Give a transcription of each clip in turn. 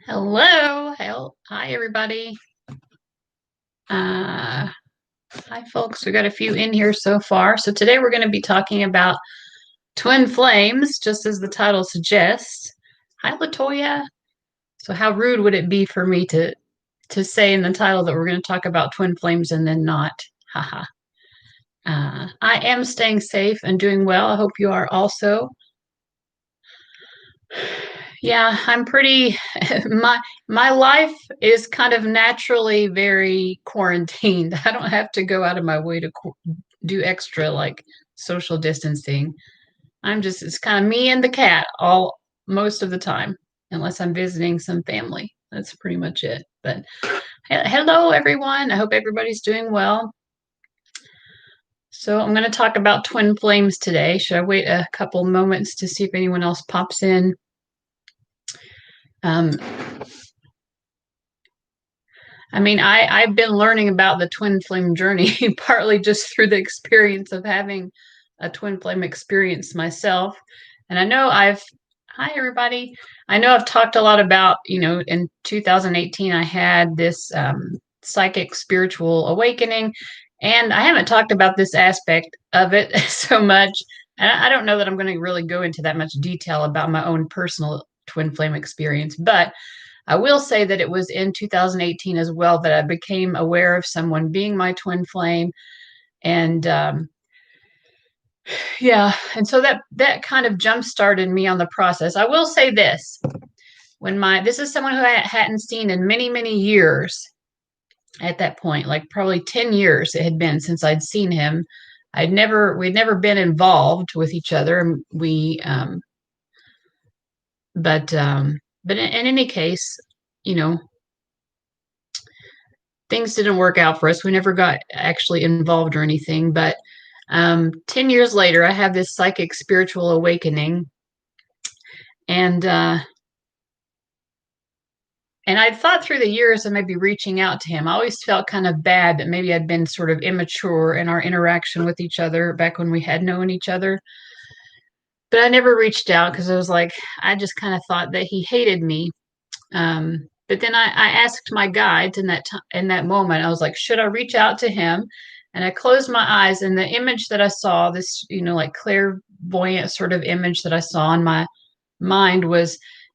Hello. Hi, everybody. Hi, folks. We got a few in here so far. So today we're going to be talking about twin flames, just as the title suggests. Hi, Latoya. So how rude would it be for me to say in the title that we're going to talk about twin flames and then not? Haha. I am staying safe and doing well. I hope you are also. Yeah, I'm pretty my life is kind of naturally very quarantined. I don't have to go out of my way to do extra like social distancing. It's kind of me and the cat all most of the time, unless I'm visiting some family. That's pretty much it. But hello everyone. I hope everybody's doing well. So I'm going to talk about twin flames today. Should I wait a couple moments to see if anyone else pops in? Um, I've been learning about the twin flame journey partly just through the experience of having a twin flame experience myself. And hi everybody. I know I've talked a lot about, in 2018, I had this psychic spiritual awakening, and I haven't talked about this aspect of it so much. And I don't know that I'm going to really go into that much detail about my own personal twin flame experience, but I will say that it was in 2018 as well that I became aware of someone being my twin flame. And yeah, and so that kind of jump started me on the process. I will say this. This is someone who I hadn't seen in many, many years at that point, like probably 10 years it had been since I'd seen him. We'd never been involved with each other. But in any case, you know, things didn't work out for us. We never got actually involved or anything. But 10 years later, I have this psychic spiritual awakening. And I'd thought through the years of maybe reaching out to him. I always felt kind of bad that maybe I'd been sort of immature in our interaction with each other back when we had known each other. But I never reached out because I was like, I just kind of thought that he hated me. But then I asked my guides in that moment. I was like, should I reach out to him? And I closed my eyes, and the image that I saw, this like clairvoyant sort of image that I saw in my mind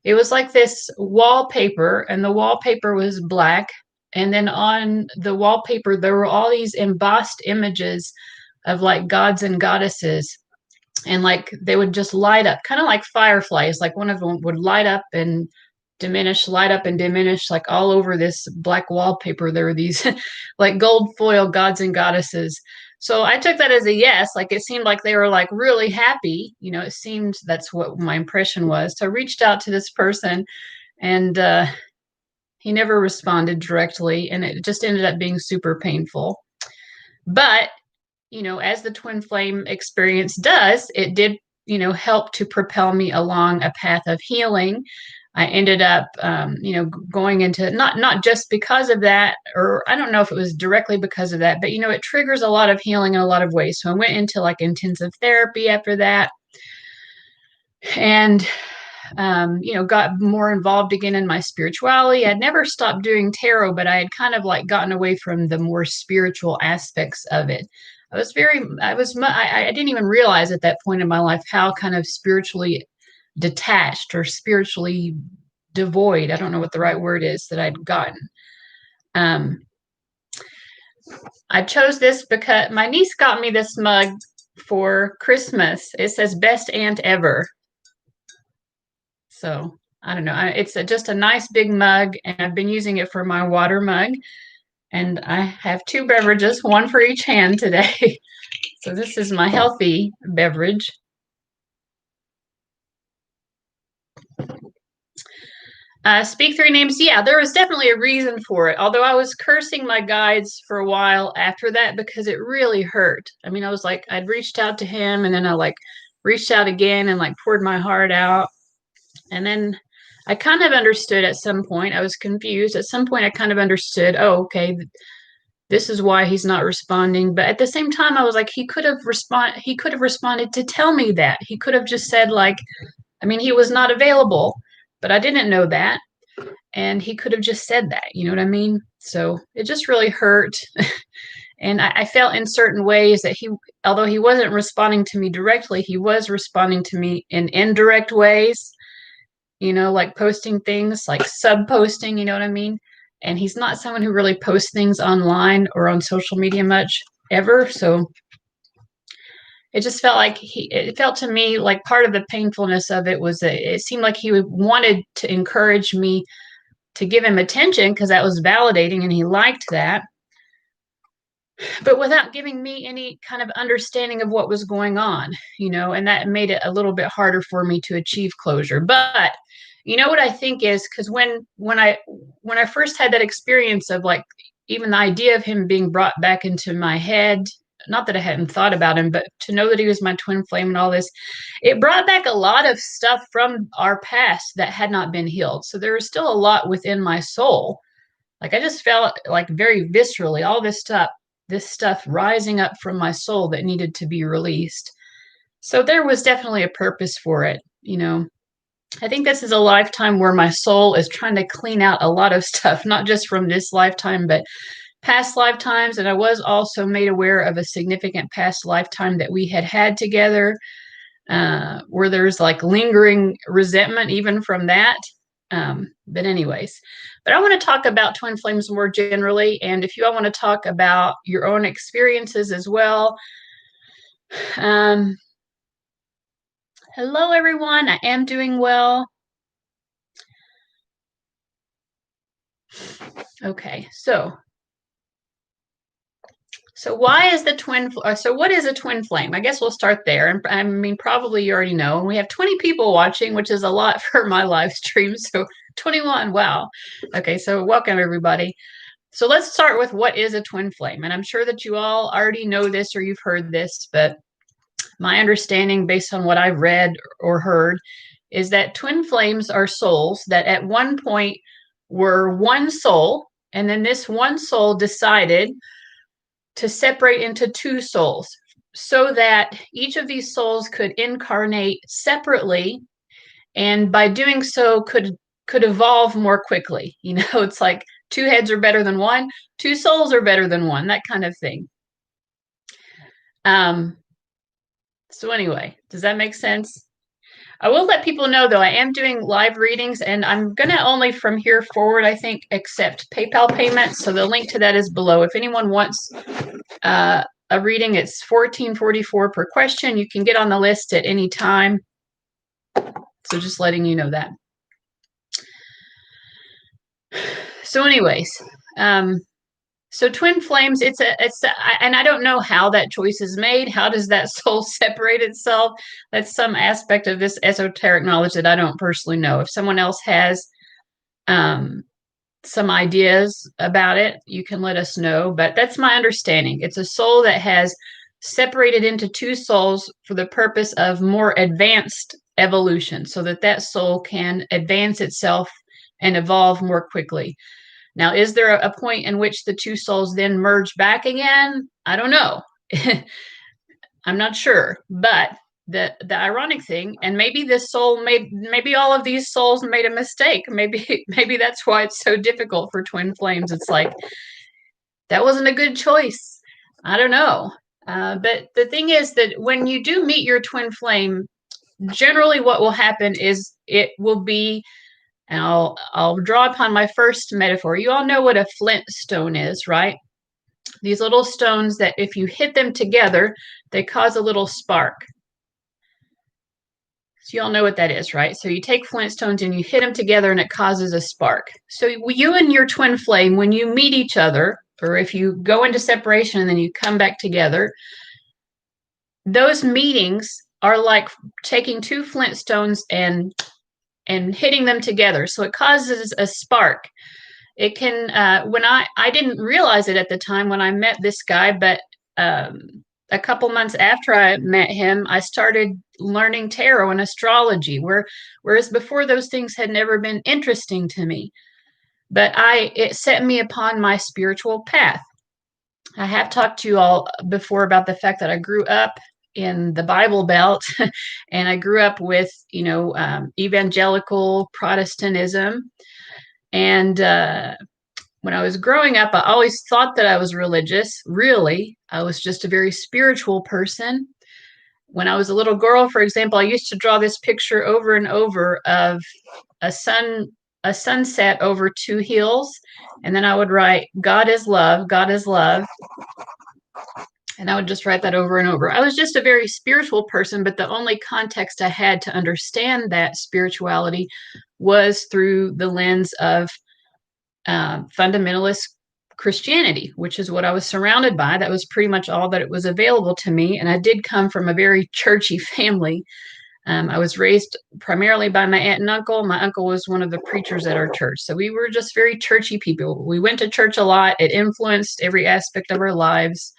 it was like this wallpaper, and the wallpaper was black. And then on the wallpaper, there were all these embossed images of like gods and goddesses. And like they would just light up, kind of like fireflies. Like one of them would light up and diminish, light up and diminish, like all over this black wallpaper. There were these like gold foil gods and goddesses. So I took that as a yes. Like it seemed like they were like really happy. It seemed that's what my impression was. So I reached out to this person, and he never responded directly. And it just ended up being super painful. But, as the twin flame experience does, it did, help to propel me along a path of healing. I ended up, going into not just because of that, or I don't know if it was directly because of that, but it triggers a lot of healing in a lot of ways. So I went into like intensive therapy after that, and got more involved again in my spirituality. I'd never stopped doing tarot, but I had kind of like gotten away from the more spiritual aspects of it. I didn't even realize at that point in my life how kind of spiritually detached or spiritually devoid, I don't know what the right word is, that I'd gotten. I chose this because my niece got me this mug for Christmas. It says best aunt ever. So I don't know. It's just a nice big mug, and I've been using it for my water mug. And I have two beverages, one for each hand today. So this is my healthy beverage. Speak three names. Yeah, there was definitely a reason for it. Although I was cursing my guides for a while after that because it really hurt. I mean, I was like, I'd reached out to him, and then I like reached out again and like poured my heart out. And then I kind of understood at some point. I was confused. At some point, I kind of understood, oh, okay, this is why he's not responding. But at the same time, I was like, he could have responded to tell me that. He could have just said, like, I mean, he was not available, but I didn't know that. And he could have just said that, you know what I mean? So it just really hurt. And I felt in certain ways that although he wasn't responding to me directly, he was responding to me in indirect ways, like posting things, like sub posting, you know what I mean? And he's not someone who really posts things online or on social media much ever. So it just felt like it felt to me like part of the painfulness of it was that it seemed like he wanted to encourage me to give him attention because that was validating and he liked that, but without giving me any kind of understanding of what was going on, and that made it a little bit harder for me to achieve closure. But what I think is, because when I first had that experience of like even the idea of him being brought back into my head, not that I hadn't thought about him, but to know that he was my twin flame and all this, it brought back a lot of stuff from our past that had not been healed. So there was still a lot within my soul. Like I just felt like very viscerally all this stuff rising up from my soul that needed to be released. So there was definitely a purpose for it. I think this is a lifetime where my soul is trying to clean out a lot of stuff, not just from this lifetime, but past lifetimes. And I was also made aware of a significant past lifetime that we had together, where there's like lingering resentment even from that. But anyways, but I want to talk about twin flames more generally. And if you all want to talk about your own experiences as well. Hello, everyone. I am doing well. Okay, so why is the so what is a twin flame? I guess we'll start there. And I mean, probably you already know. And we have 20 people watching, which is a lot for my live stream. So 21, wow. Okay, so welcome everybody. So let's start with what is a twin flame. And I'm sure that you all already know this or you've heard this, but my understanding based on what I've read or heard is that twin flames are souls that at one point were one soul, and then this one soul decided to separate into two souls so that each of these souls could incarnate separately, and by doing so could evolve more quickly. It's like two heads are better than one, two souls are better than one, that kind of thing. So anyway, does that make sense? I will let people know, though, I am doing live readings, and I'm going to only from here forward, I think, accept PayPal payments. So the link to that is below. If anyone wants a reading, it's $14.44 per question. You can get on the list at any time. So just letting you know that. So anyways, so twin flames, and I don't know how that choice is made. How does that soul separate itself? That's some aspect of this esoteric knowledge that I don't personally know. If someone else has some ideas about it, you can let us know. But that's my understanding. It's a soul that has separated into two souls for the purpose of more advanced evolution, so that soul can advance itself and evolve more quickly. Now, is there a point in which the two souls then merge back again? I don't know. I'm not sure. But the ironic thing, and maybe this soul maybe all of these souls made a mistake. Maybe that's why it's so difficult for twin flames. It's like, that wasn't a good choice. I don't know. But the thing is that when you do meet your twin flame, generally what will happen is it will be, and I'll draw upon my first metaphor. You all know what a flintstone is, right? These little stones that if you hit them together, they cause a little spark. So you all know what that is, right? So you take flintstones and you hit them together and it causes a spark. So you and your twin flame, when you meet each other, or if you go into separation and then you come back together, those meetings are like taking two flintstones and hitting them together. So it causes a spark. It can, when I didn't realize it at the time when I met this guy, but a couple months after I met him, I started learning tarot and astrology, whereas before those things had never been interesting to me. But it set me upon my spiritual path. I have talked to you all before about the fact that I grew up in the Bible Belt, and I grew up with, evangelical Protestantism. And when I was growing up, I always thought that I was religious. Really, I was just a very spiritual person. When I was a little girl, for example, I used to draw this picture over and over of a sunset over two hills, and then I would write, God is love, God is love. And I would just write that over and over. I was just a very spiritual person, but the only context I had to understand that spirituality was through the lens of fundamentalist Christianity, which is what I was surrounded by. That was pretty much all that it was available to me. And I did come from a very churchy family. I was raised primarily by my aunt and uncle. My uncle was one of the preachers at our church. So we were just very churchy people. We went to church a lot. It influenced every aspect of our lives.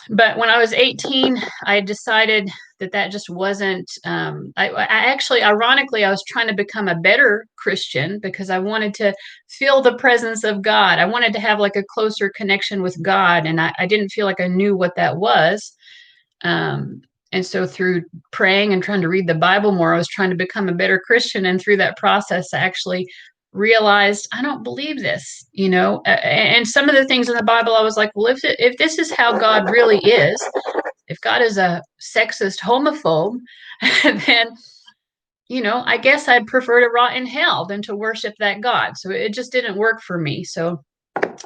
But when I was 18, I decided that just wasn't, I actually, ironically, I was trying to become a better Christian because I wanted to feel the presence of God. I wanted to have like a closer connection with God. And I didn't feel like I knew what that was. And so through praying and trying to read the Bible more, I was trying to become a better Christian. And through that process, I actually realized I don't believe this, and some of the things in the Bible, I was like, well, if this is how God really is, if God is a sexist homophobe, then, I guess I'd prefer to rot in hell than to worship that God. So it just didn't work for me. So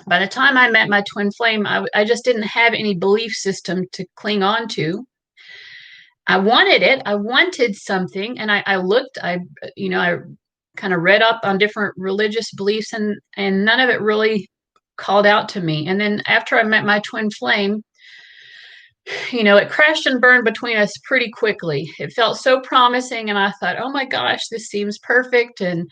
by the time I met my twin flame, I just didn't have any belief system to cling on to. I wanted it. I wanted something. And I looked, I kind of read up on different religious beliefs, and none of it really called out to me. And then after I met my twin flame, it crashed and burned between us pretty quickly. It felt so promising, and I thought, oh my gosh, this seems perfect. And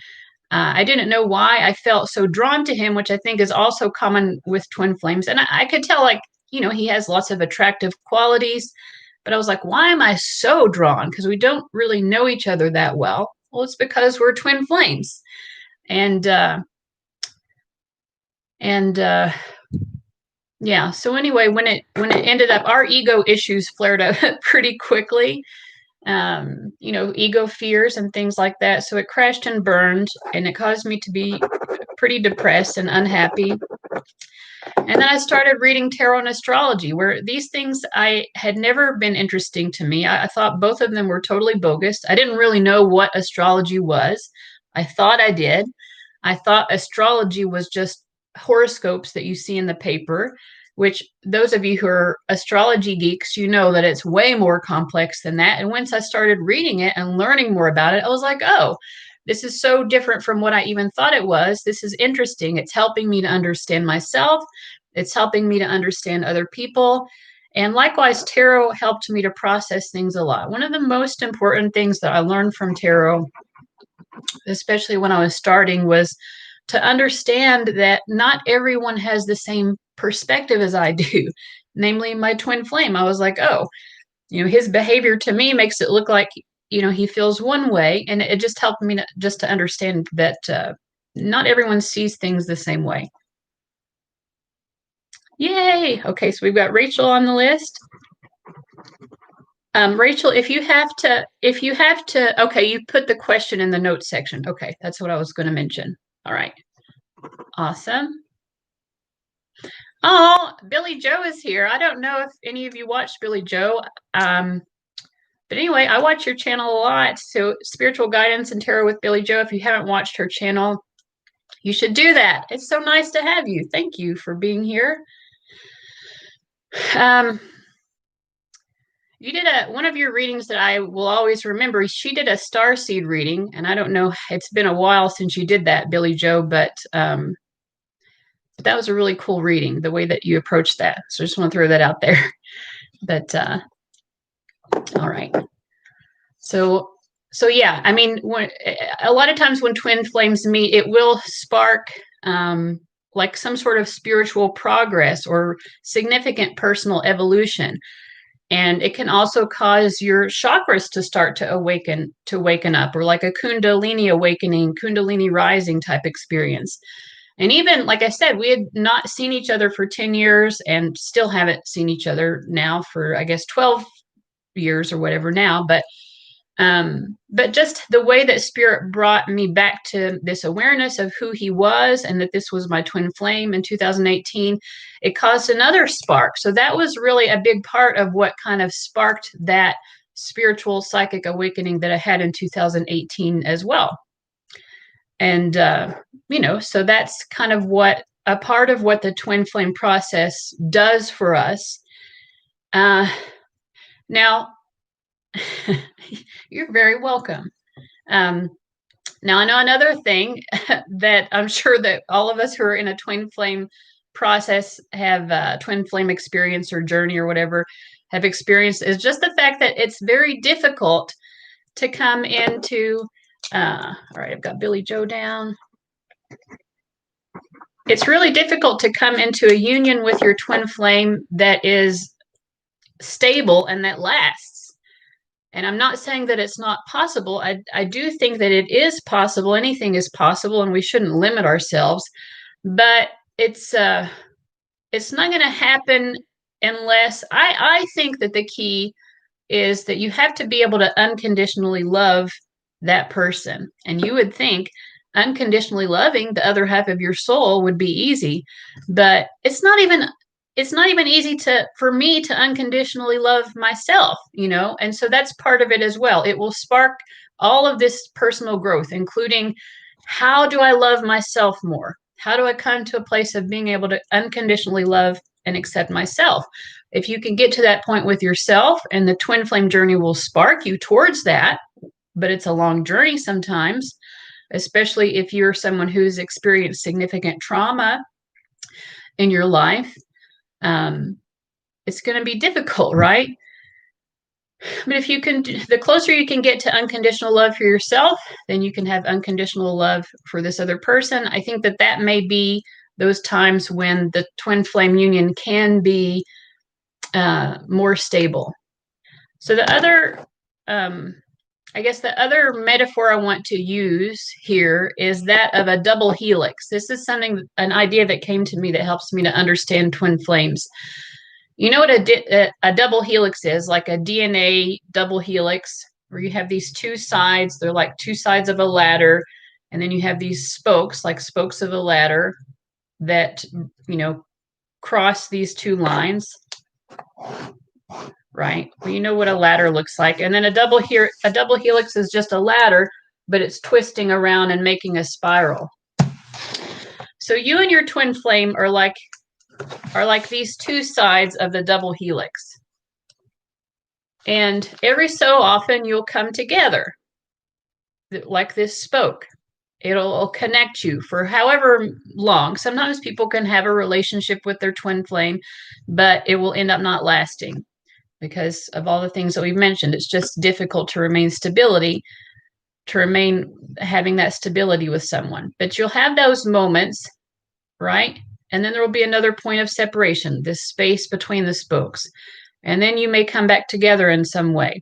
I didn't know why I felt so drawn to him, which I think is also common with twin flames. And I could tell, like, he has lots of attractive qualities, but I was like, why am I so drawn? Because we don't really know each other that well. Well, it's because we're twin flames. And yeah. So anyway, when it ended up, our ego issues flared up pretty quickly. Ego fears and things like that. So it crashed and burned, and it caused me to be pretty depressed and unhappy. And then I started reading tarot and astrology, where these things I had never been interesting to me. I thought both of them were totally bogus. I didn't really know what astrology was. I thought I did. I thought astrology was just horoscopes that you see in the paper, which those of you who are astrology geeks, that it's way more complex than that. And once I started reading it and learning more about it, I was like, oh, this is so different from what I even thought it was. This is interesting. It's helping me to understand myself. It's helping me to understand other people. And likewise, tarot helped me to process things a lot. One of the most important things that I learned from tarot, especially when I was starting, was to understand that not everyone has the same perspective as I do, namely my twin flame. I was like, oh, his behavior to me makes it look like, he feels one way. And it just helped me to understand that not everyone sees things the same way. Yay. Okay, so we've got Rachel on the list. Rachel, if you have to, okay, you put the question in the notes section. Okay, that's what I was going to mention. All right. Awesome. Oh, Billy Joe is here. I don't know if any of you watched Billy Joe. But anyway, I watch your channel a lot. So Spiritual Guidance and Tarot with Billy Joe. If you haven't watched her channel, you should do that. It's so nice to have you. Thank you for being here. You did one of your readings that I will always remember. She did a starseed reading, and I don't know, it's been a while since you did that, Billy Joe, but that was a really cool reading, the way that you approached that. So I just want to throw that out there. But all right. So yeah, I mean, a lot of times when twin flames meet, it will spark like some sort of spiritual progress or significant personal evolution. And it can also cause your chakras to start to waken up, or like a Kundalini awakening, Kundalini rising type experience. And even, like I said, we had not seen each other for 10 years and still haven't seen each other now for, I guess, 12 years or whatever now. But But just the way that Spirit brought me back to this awareness of who he was and that this was my twin flame in 2018, it caused another spark. So that was really a big part of what kind of sparked that spiritual psychic awakening that I had in 2018 as well. And, so that's kind of a part of what the twin flame process does for us. Now, you're very welcome. Now, I know another thing that I'm sure that all of us who are in a twin flame process have twin flame experience or journey or whatever have experienced is just the fact that it's very difficult to come into, all right, I've got Billy Joe down. It's really difficult to come into a union with your twin flame that is stable and that lasts. And I'm not saying that it's not possible. I do think that it is possible. Anything is possible, and we shouldn't limit ourselves. But it's not going to happen unless I think that the key is that you have to be able to unconditionally love that person. And you would think unconditionally loving the other half of your soul would be easy, but it's not even easy for me to unconditionally love myself, and so that's part of it as well. It will spark all of this personal growth, including how do I love myself more? How do I come to a place of being able to unconditionally love and accept myself? If you can get to that point with yourself, and the twin flame journey will spark you towards that, but it's a long journey sometimes, especially if you're someone who's experienced significant trauma in your life. It's going to be difficult, right? But if you can, the closer you can get to unconditional love for yourself, then you can have unconditional love for this other person. I think that may be those times when the twin flame union can be more stable. So the other, I guess the other metaphor I want to use here is that of a double helix. This is an idea that came to me that helps me to understand twin flames. You know what a double helix is, like a DNA double helix, where you have these two sides. They're like two sides of a ladder. And then you have these spokes, like spokes of a ladder, that, cross these two lines. Right? Well, you know what a ladder looks like. And then a double helix is just a ladder, but it's twisting around and making a spiral. So you and your twin flame are like these two sides of the double helix. And every so often you'll come together like this spoke. It'll connect you for however long. Sometimes people can have a relationship with their twin flame, but it will end up not lasting because of all the things that we've mentioned. It's just difficult to remain having that stability with someone. But you'll have those moments, right? And then there will be another point of separation, this space between the spokes. And then you may come back together in some way.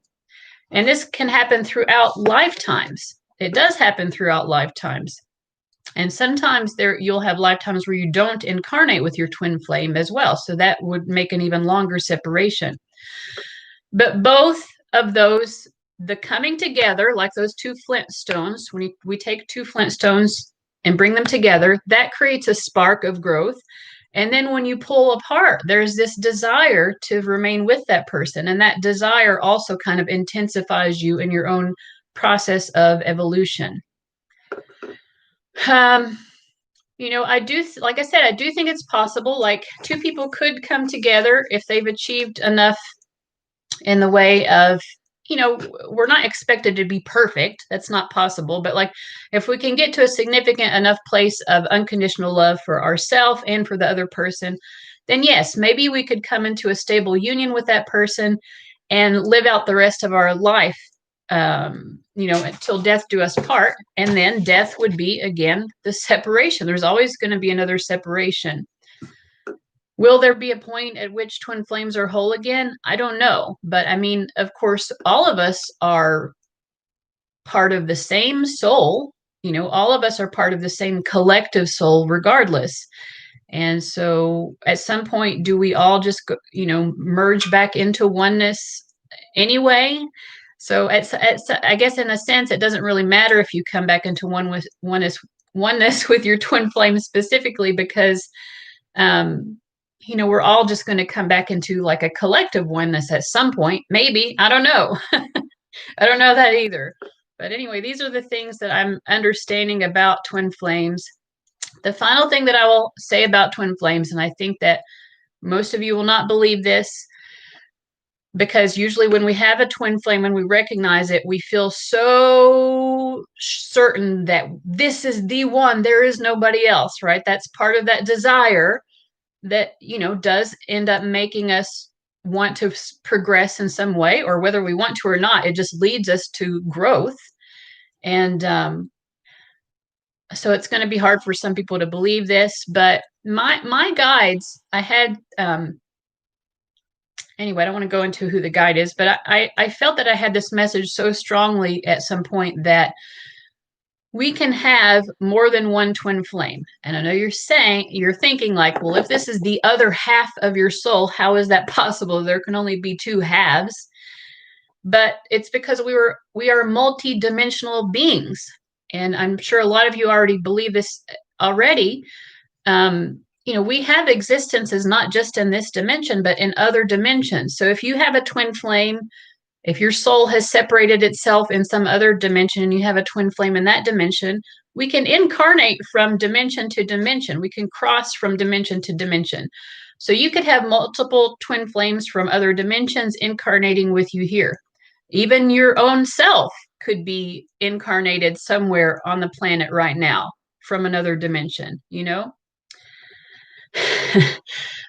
And this can happen throughout lifetimes. It does happen throughout lifetimes. And sometimes you'll have lifetimes where you don't incarnate with your twin flame as well. So that would make an even longer separation. But both of those, the coming together, like those two flintstones, when we take two flintstones and bring them together, that creates a spark of growth. And then when you pull apart, there's this desire to remain with that person. And that desire also kind of intensifies you in your own process of evolution. I do think it's possible, like two people could come together if they've achieved enough in the way of, we're not expected to be perfect. That's not possible. But like, if we can get to a significant enough place of unconditional love for ourselves and for the other person, then yes, maybe we could come into a stable union with that person and live out the rest of our life, until death do us part. And then death would be, again, the separation. There's always going to be another separation. Will there be a point at which twin flames are whole again? I don't know. But I mean, of course, all of us are part of the same soul. All of us are part of the same collective soul regardless. And so at some point, do we all just, merge back into oneness anyway? So I guess in a sense, it doesn't really matter if you come back into oneness with your twin flame specifically, because you know, we're all just going to come back into like a collective oneness at some point. Maybe. I don't know. I don't know that either. But anyway, these are the things that I'm understanding about twin flames. The final thing that I will say about twin flames, and I think that most of you will not believe this, because usually when we have a twin flame, when we recognize it, we feel so certain that this is the one, there is nobody else, right? That's part of that desire that, you know, does end up making us want to progress in some way, or whether we want to or not, it just leads us to growth. And so it's going to be hard for some people to believe this, but my guides, I had anyway, I don't want to go into who the guide is, but I felt that I had this message so strongly at some point that we can have more than one twin flame. And I know you're thinking like, well, if this is the other half of your soul, how is that possible? There can only be two halves. But it's because we are multi-dimensional beings. And I'm sure a lot of you already believe this already. You know, we have existences not just in this dimension, but in other dimensions. So if you have a twin flame, if your soul has separated itself in some other dimension and you have a twin flame in that dimension, we can incarnate from dimension to dimension. We can cross from dimension to dimension. So you could have multiple twin flames from other dimensions incarnating with you here. Even your own self could be incarnated somewhere on the planet right now from another dimension, you know?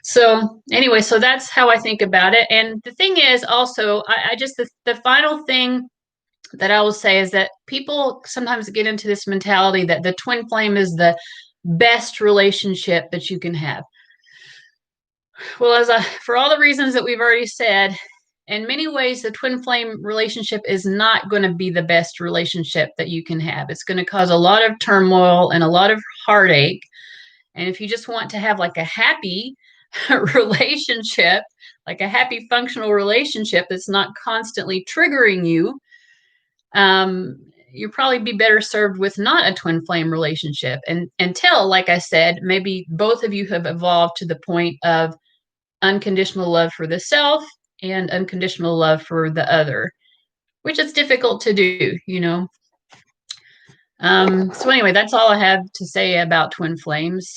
So anyway, so that's how I think about it. And the thing is also, I just, the final thing that I will say is that people sometimes get into this mentality that the twin flame is the best relationship that you can have. Well, for all the reasons that we've already said, in many ways, the twin flame relationship is not going to be the best relationship that you can have. It's going to cause a lot of turmoil and a lot of heartache. And if you just want to have like a happy relationship, like a happy functional relationship that's not constantly triggering you, you'll probably be better served with not a twin flame relationship. And until, like I said, maybe both of you have evolved to the point of unconditional love for the self and unconditional love for the other, which is difficult to do, you know. So anyway, that's all I have to say about twin flames.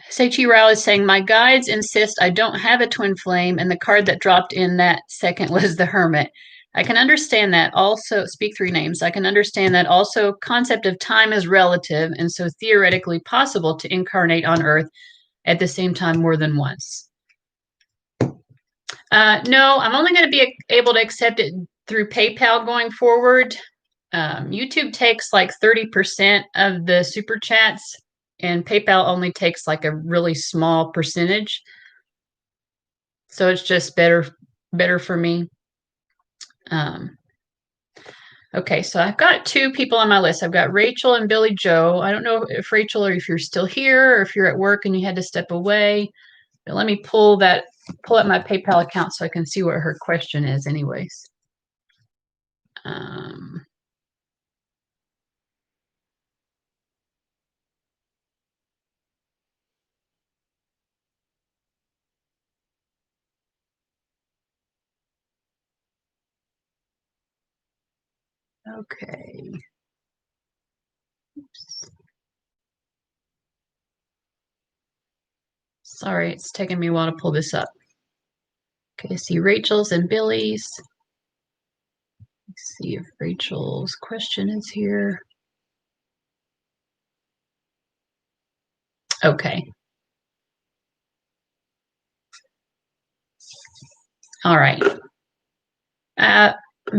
Seichi Rao is saying, my guides insist I don't have a twin flame, and the card that dropped in that second was the Hermit. I can understand that. Also, speak three names. I can understand that. Also, concept of time is relative, and so theoretically possible to incarnate on Earth at the same time more than once. No, I'm only going to be able to accept it through PayPal going forward. YouTube takes like 30% of the super chats, and PayPal only takes like a really small percentage. So it's just better for me. Okay, so I've got two people on my list. I've got Rachel and Billy Joe. I don't know if Rachel, or if you're still here, or if you're at work and you had to step away. But let me pull up my PayPal account so I can see what her question is anyways. Okay. Oops. Sorry, it's taking me a while to pull this up. Okay, see Rachel's and Billy's. Let's see if Rachel's question is here. Okay. All right.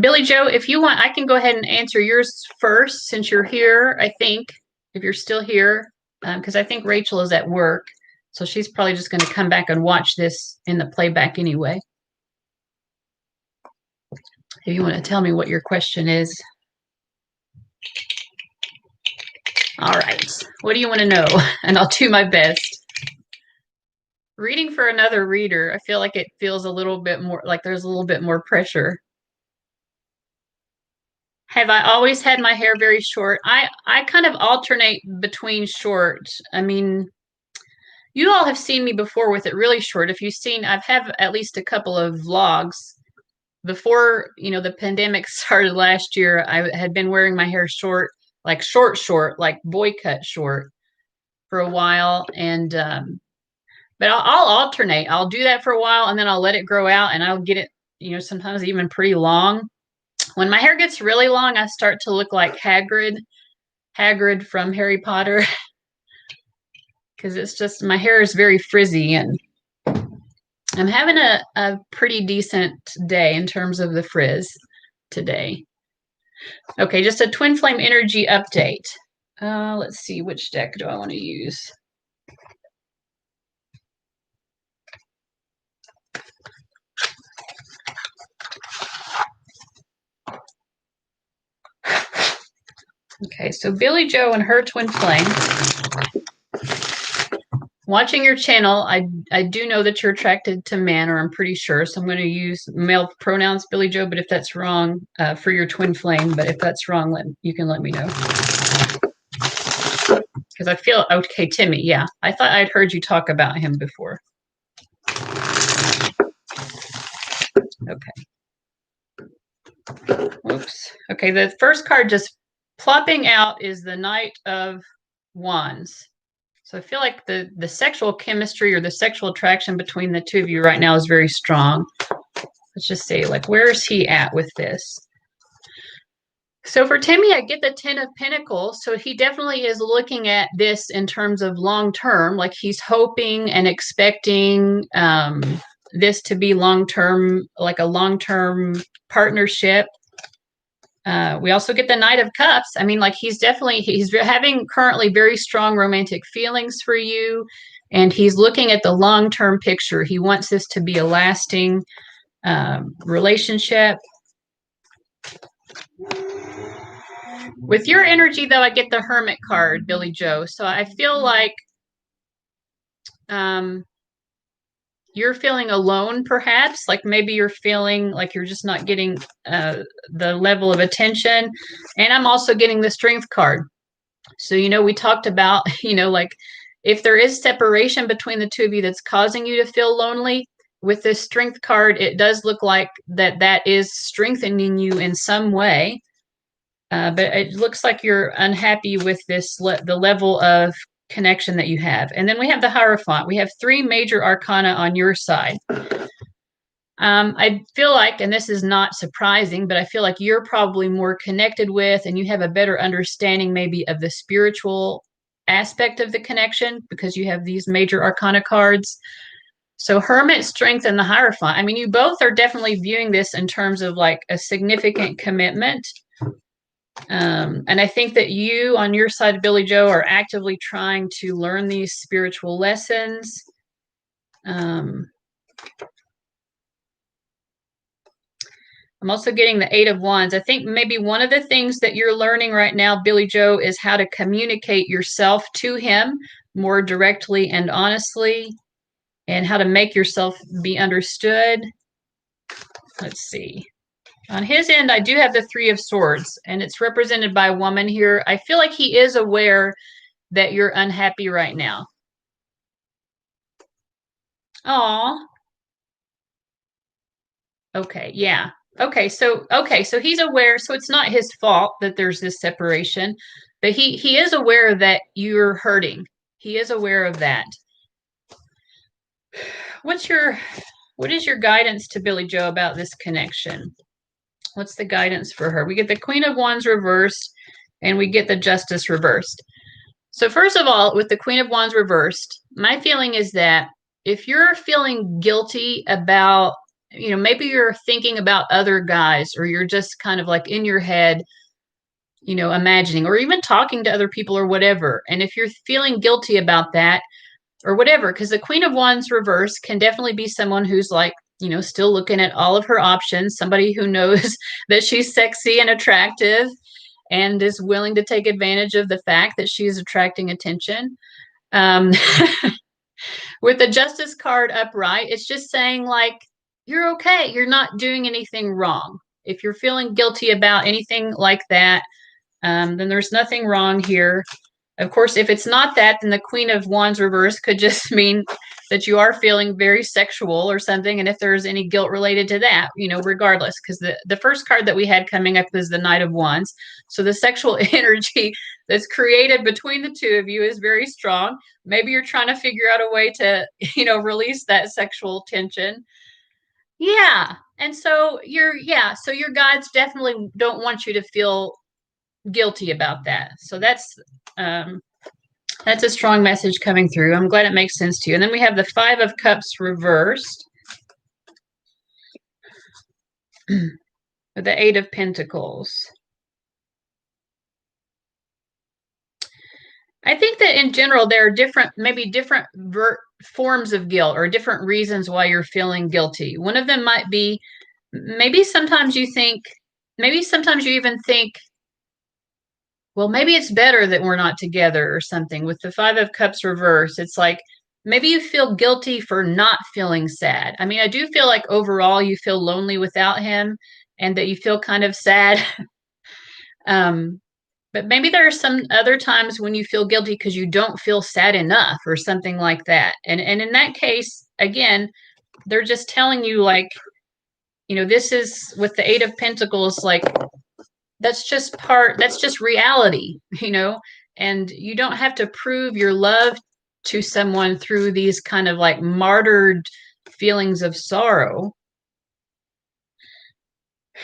Billy Joe, if you want, I can go ahead and answer yours first since you're here, I think, if you're still here, because I think Rachel is at work. So she's probably just going to come back and watch this in the playback anyway. If you want to tell me what your question is. All right. What do you want to know? And I'll do my best. Reading for another reader, I feel like it feels a little bit more like there's a little bit more pressure. Have I always had my hair very short? I kind of alternate between short. I mean, you all have seen me before with it really short. If you've seen, I've have at least a couple of vlogs. Before, the pandemic started last year, I had been wearing my hair short, like short, like boy cut short for a while. And but I'll alternate. I'll do that for a while and then I'll let it grow out and I'll get it, sometimes even pretty long. When my hair gets really long, I start to look like Hagrid from Harry Potter, because it's just my hair is very frizzy and I'm having a pretty decent day in terms of the frizz today. Okay, just a twin flame energy update. Let's see, which deck do I want to use? Okay, so Billy Joe and her twin flame. Watching your channel, I do know that you're attracted to men, or I'm pretty sure. So I'm going to use male pronouns, Billy Joe. But if that's wrong, for your twin flame. But if that's wrong, you can let me know. Because I feel okay, Timmy. Yeah, I thought I'd heard you talk about him before. Okay. Whoops. Okay, the first card just plopping out is the Knight of Wands. So I feel like the sexual chemistry or the sexual attraction between the two of you right now is very strong. Let's just say, like, where is he at with this? So for Timmy, I get the 10 of Pentacles. So he definitely is looking at this in terms of long term, like he's hoping and expecting this to be long term, like a long term partnership. We also get the Knight of Cups. I mean, like he's having currently very strong romantic feelings for you, and he's looking at the long-term picture. He wants this to be a lasting relationship. With your energy, though, I get the Hermit card, Billy Joe. So I feel like you're feeling alone, perhaps. Like maybe you're feeling like you're just not getting the level of attention. And I'm also getting the Strength card. So, we talked about, like if there is separation between the two of you that's causing you to feel lonely, with this Strength card, it does look like that is strengthening you in some way. But it looks like you're unhappy with the level of connection that you have. And then we have the Hierophant. We have 3 major arcana on your side. I feel like, and this is not surprising, but I feel like you're probably more connected with, and you have a better understanding maybe of the spiritual aspect of the connection because you have these major arcana cards. So Hermit, Strength, and the Hierophant. I mean, you both are definitely viewing this in terms of like a significant commitment. And I think that you, on your side, Billy Joe, are actively trying to learn these spiritual lessons. I'm also getting the 8 of Wands. I think maybe one of the things that you're learning right now, Billy Joe, is how to communicate yourself to him more directly and honestly, and how to make yourself be understood. Let's see. On his end, I do have the 3 of Swords, and it's represented by a woman here. I feel like he is aware that you're unhappy right now. Aw. Okay, yeah. Okay, so he's aware, so it's not his fault that there's this separation, but he is aware that you're hurting. He is aware of that. What is your guidance to Billy Joe about this connection? What's the guidance for her? We get the Queen of Wands reversed and we get the Justice reversed. So first of all, with the Queen of Wands reversed, my feeling is that if you're feeling guilty about, maybe you're thinking about other guys, or you're just kind of like in your head, imagining, or even talking to other people or whatever. And if you're feeling guilty about that or whatever, because the Queen of Wands reverse can definitely be someone who's like, still looking at all of her options, somebody who knows that she's sexy and attractive and is willing to take advantage of the fact that she's attracting attention. With the Justice card upright, it's just saying, like, you're okay. You're not doing anything wrong. If you're feeling guilty about anything like that, then there's nothing wrong here. Of course, if it's not that, then the Queen of Wands reverse could just mean that you are feeling very sexual or something. And if there's any guilt related to that, regardless, because the first card that we had coming up is the Knight of Wands. So the sexual energy that's created between the two of you is very strong. Maybe you're trying to figure out a way to, release that sexual tension. Yeah. And so your guides definitely don't want you to feel guilty about that. So that's a strong message coming through. I'm glad it makes sense to you. And then we have the Five of Cups reversed with the Eight of Pentacles. I think that in general, there are maybe different forms of guilt or different reasons why you're feeling guilty. One of them might be maybe sometimes you even think, well, maybe it's better that we're not together or something. With the Five of Cups reverse, it's like maybe you feel guilty for not feeling sad. I mean, I do feel like overall you feel lonely without him and that you feel kind of sad. But maybe there are some other times when you feel guilty because you don't feel sad enough or something like that. And in that case, again, they're just telling you, like, this is with the Eight of Pentacles, like, that's just reality, and you don't have to prove your love to someone through these kind of like martyred feelings of sorrow.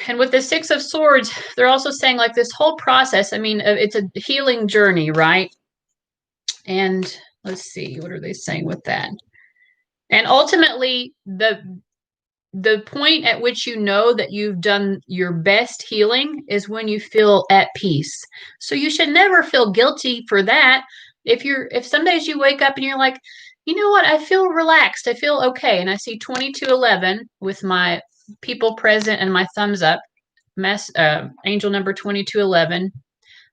And with the Six of Swords, they're also saying, like, this whole process, I mean, it's a healing journey, right? And let's see, what are they saying with that? And ultimately, the point at which you know that you've done your best healing is when you feel at peace. So you should never feel guilty for that. If some days you wake up and you're like, you know what, I feel relaxed, I feel okay, and I see 2211 with my people present and my thumbs up, angel number 2211.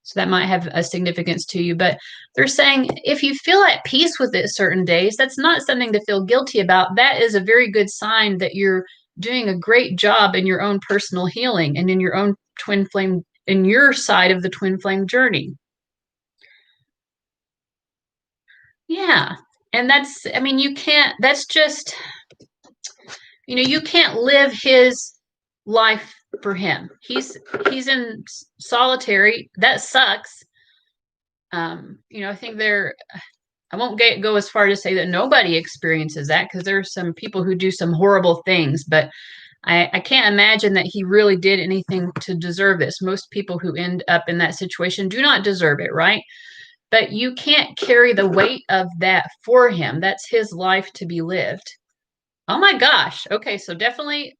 So that might have a significance to you. But they're saying if you feel at peace with it certain days, that's not something to feel guilty about. That is a very good sign that you're doing a great job in your own personal healing and in your own twin flame, in your side of the twin flame journey. Yeah. And you can't live his life for him. He's in solitary. That sucks. I think I won't go as far to say that nobody experiences that, because there are some people who do some horrible things, but I can't imagine that he really did anything to deserve this. Most people who end up in that situation do not deserve it, right? But you can't carry the weight of that for him. That's his life to be lived. Oh my gosh. Okay, so definitely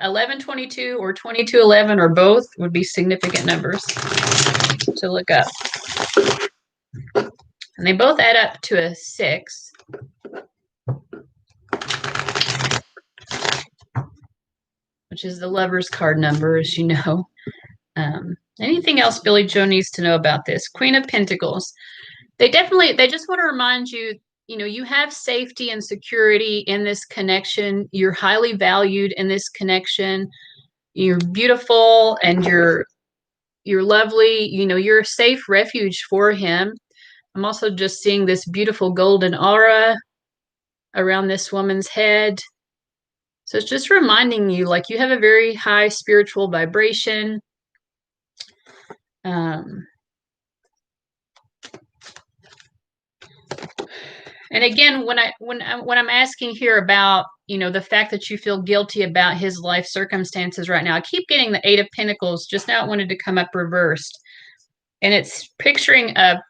1122 or 2211 or both would be significant numbers to look up. And they both add up to a 6. Which is the Lover's card number, as you know. Anything else Billy Joe needs to know about this? Queen of Pentacles. They just want to remind you, you have safety and security in this connection. You're highly valued in this connection. You're beautiful and you're lovely. You're a safe refuge for him. I'm also just seeing this beautiful golden aura around this woman's head. So it's just reminding you, like, you have a very high spiritual vibration. And again, when I'm asking here about, the fact that you feel guilty about his life circumstances right now, I keep getting the Eight of Pentacles. Just now it wanted to come up reversed. And it's picturing a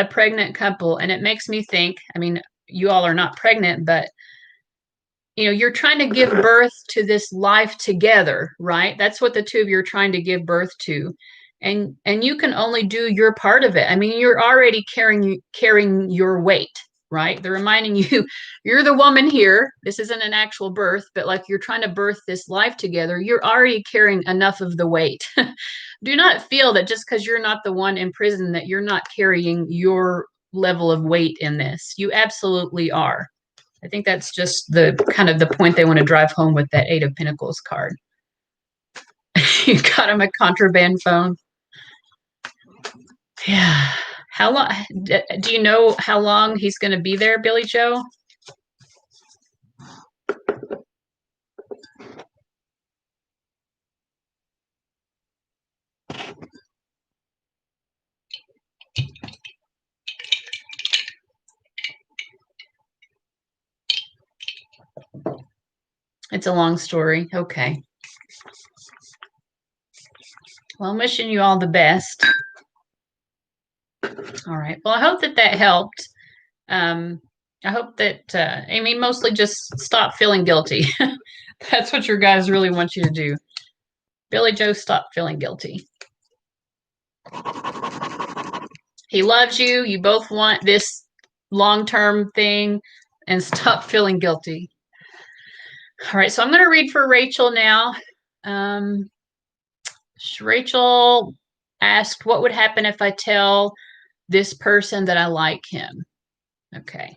pregnant couple. And it makes me think, I mean, you all are not pregnant, but you're trying to give birth to this life together, right? That's what the two of you are trying to give birth to. And you can only do your part of it. I mean, you're already carrying your weight, right? They're reminding you, you're the woman here. This isn't an actual birth, but like you're trying to birth this life together. You're already carrying enough of the weight. Do not feel that just because you're not the one in prison that you're not carrying your level of weight in this. You absolutely are. I think that's just the kind of the point they want to drive home with that Eight of Pentacles card. You got him a contraband phone. Yeah. How long? Do you know how long he's going to be there, Billy Joe? It's a long story. Okay. Well, I'm wishing you all the best. All right. Well, I hope that helped. I hope that, I mean, mostly just stop feeling guilty. That's what your guys really want you to do. Billy Joe, stop feeling guilty. He loves you. You both want this long-term thing, and stop feeling guilty. All right, so I'm going to read for Rachel now. Rachel asked, what would happen if I tell this person that I like him? Okay.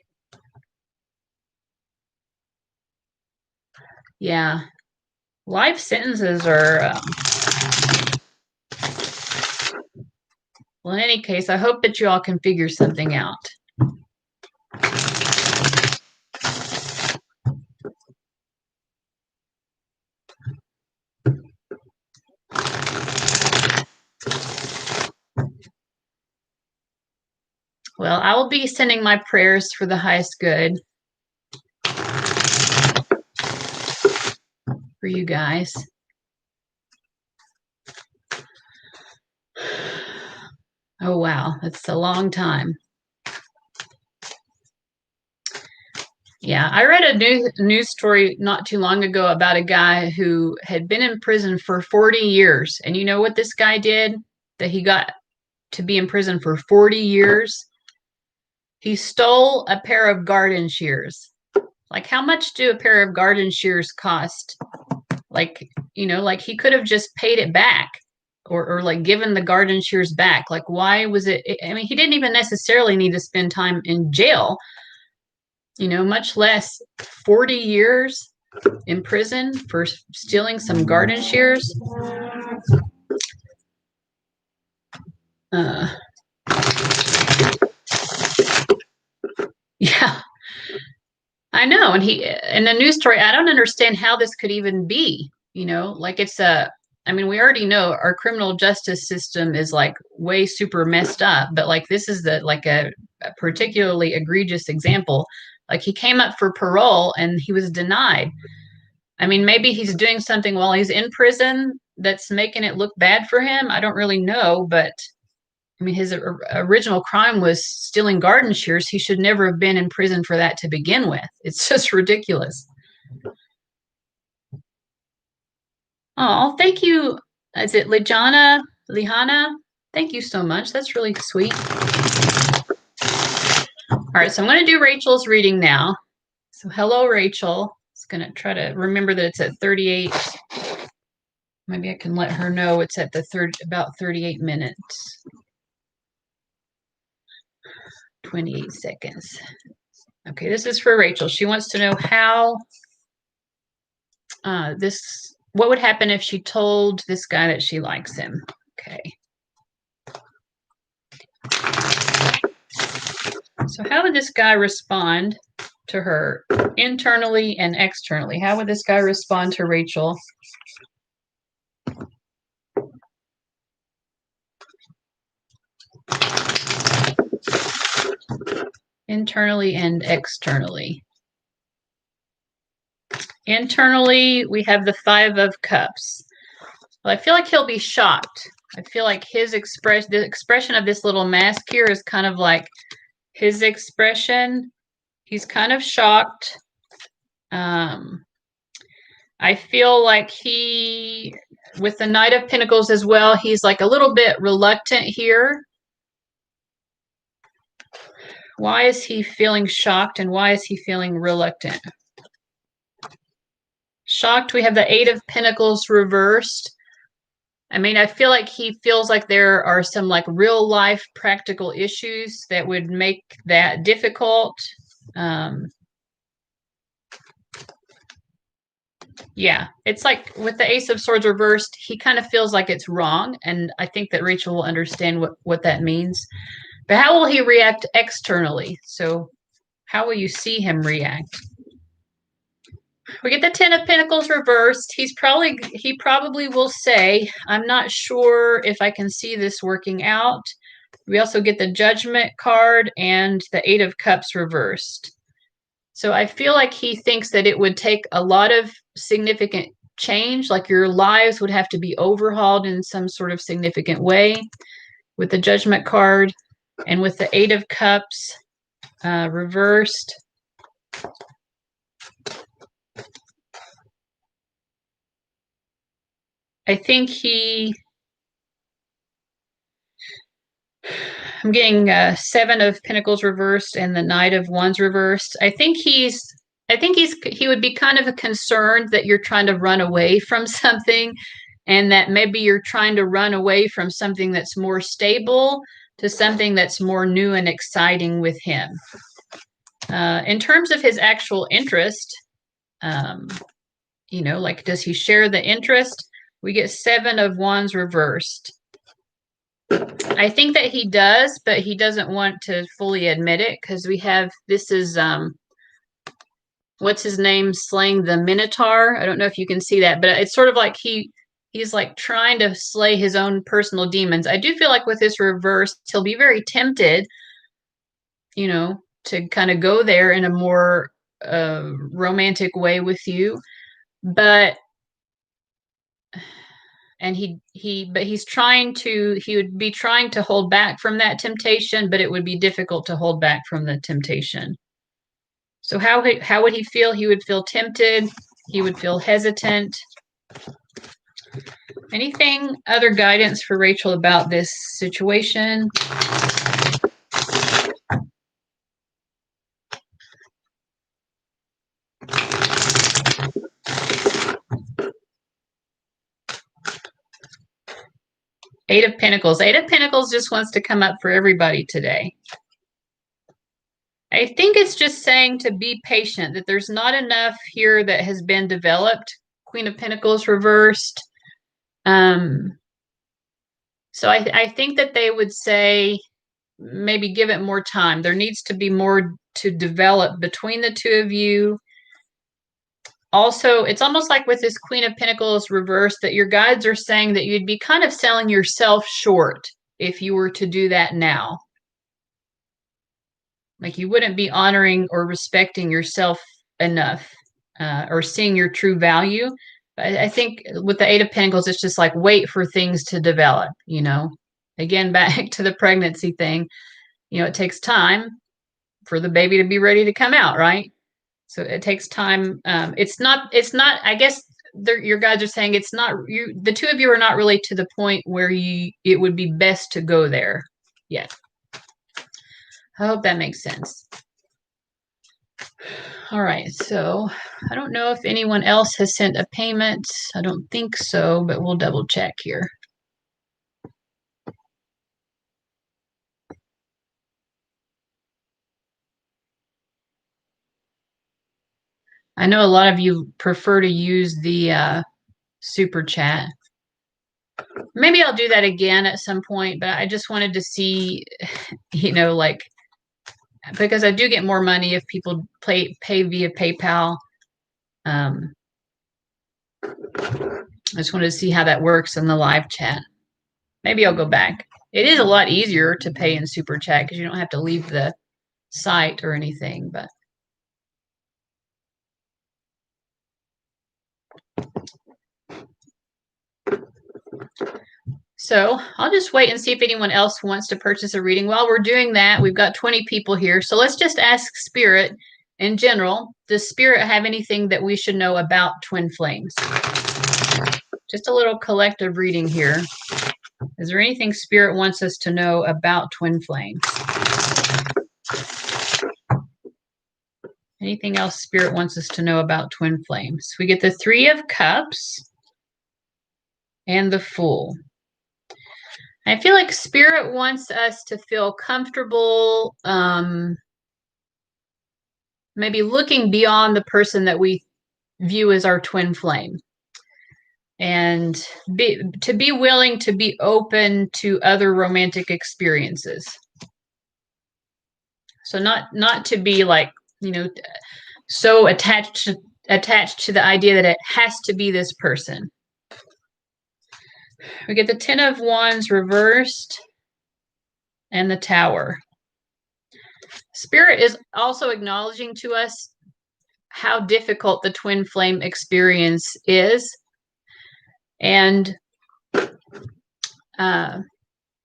Yeah. Life sentences are, well, in any case, I hope that you all can figure something out. Well, I will be sending my prayers for the highest good for you guys. Oh, wow. That's a long time. Yeah, I read a news story not too long ago about a guy who had been in prison for 40 years. And you know what this guy did that he got to be in prison for 40 years? He stole a pair of garden shears. Like, how much do a pair of garden shears cost? Like, you know, like he could have just paid it back or like given the garden shears back. Like, why was it? I mean, he didn't even necessarily need to spend time in jail, you know, much less 40 years in prison for stealing some garden shears. Yeah, I know. And he, in the news story, I don't understand how this could even be, you know, like it's I mean, we already know our criminal justice system is like way super messed up, but like this is like a particularly egregious example. Like he came up for parole and he was denied. I mean, maybe he's doing something while he's in prison that's making it look bad for him. I don't really know, but I mean, his original crime was stealing garden shears. He should never have been in prison for that to begin with. It's just ridiculous. Oh, thank you. Is it Lihana? Thank you so much. That's really sweet. All right, so I'm going to do Rachel's reading now. So hello, Rachel. It's going to try to remember that it's at 38. Maybe I can let her know it's at the about 38 minutes. 28 seconds. Okay, this is for Rachel. She wants to know how what would happen if she told this guy that she likes him. Okay. So how would this guy respond to her internally and externally? How would this guy respond to Rachel? Internally and externally. Internally, we have the Five of Cups. Well, I feel like he'll be shocked. I feel like the expression of this little mask here is kind of like his expression. He's kind of shocked. I feel like with the Knight of Pentacles as well, he's like a little bit reluctant here. Why is he feeling shocked and why is he feeling reluctant? Shocked, we have the Eight of Pentacles reversed. I mean, I feel like he feels like there are some like real life practical issues that would make that difficult. Yeah, it's like with the Ace of Swords reversed, he kind of feels like it's wrong, and I think that Rachel will understand what that means. But how will he react externally? So how will you see him react? We get the Ten of Pentacles reversed. He probably will say, I'm not sure if I can see this working out. We also get the Judgment card and the Eight of Cups reversed. So I feel like he thinks that it would take a lot of significant change, like your lives would have to be overhauled in some sort of significant way with the Judgment card and with the Eight of Cups reversed. I think I'm getting Seven of Pentacles reversed and the Knight of Wands reversed. I think he would be kind of concerned that you're trying to run away from something, and that maybe you're trying to run away from something that's more stable to something that's more new and exciting with him. In terms of his actual interest, like, does he share the interest? We get Seven of Wands reversed. I think that he does, but he doesn't want to fully admit it because this is what's his name, slaying the Minotaur. I don't know if you can see that, but it's sort of like he's like trying to slay his own personal demons. I do feel like with this reverse, he'll be very tempted, to kind of go there in a more romantic way with you, but he would be trying to hold back from that temptation, but it would be difficult to hold back from the temptation. So how would he feel? He would feel tempted. He would feel hesitant. Anything other guidance for Rachel about this situation? Eight of Pentacles. Eight of Pentacles just wants to come up for everybody today. I think it's just saying to be patient, that there's not enough here that has been developed. Queen of Pentacles reversed. So I think that they would say maybe give it more time. There needs to be more to develop between the two of you. Also, it's almost like with this Queen of Pentacles reversed that your guides are saying that you'd be kind of selling yourself short if you were to do that now. Like you wouldn't be honoring or respecting yourself enough or seeing your true value. I think with the Eight of Pentacles, it's just like wait for things to develop, Again, back to the pregnancy thing, it takes time for the baby to be ready to come out, right? So it takes time. It's not, I guess your guys are saying it's not, the two of you are not really to the point where it would be best to go there yet. I hope that makes sense. All right, so I don't know if anyone else has sent a payment. I don't think so, but we'll double check here. I know a lot of you prefer to use the super chat. Maybe I'll do that again at some point, but I just wanted to see, like, because I do get more money if people pay via PayPal. I just wanted to see how that works in the live chat. Maybe I'll go back. It is a lot easier to pay in super chat because you don't have to leave the site or anything, but so I'll just wait and see if anyone else wants to purchase a reading. While we're doing that, we've got 20 people here. So let's just ask Spirit in general. Does Spirit have anything that we should know about twin flames? Just a little collective reading here. Is there anything Spirit wants us to know about twin flames? Anything else Spirit wants us to know about twin flames? We get the Three of Cups and the Fool. I feel like Spirit wants us to feel comfortable, maybe looking beyond the person that we view as our twin flame, and to be willing to be open to other romantic experiences. So not to be like, so attached to the idea that it has to be this person. We get the 10 of Wands reversed and the Tower. Spirit is also acknowledging to us how difficult the twin flame experience is, and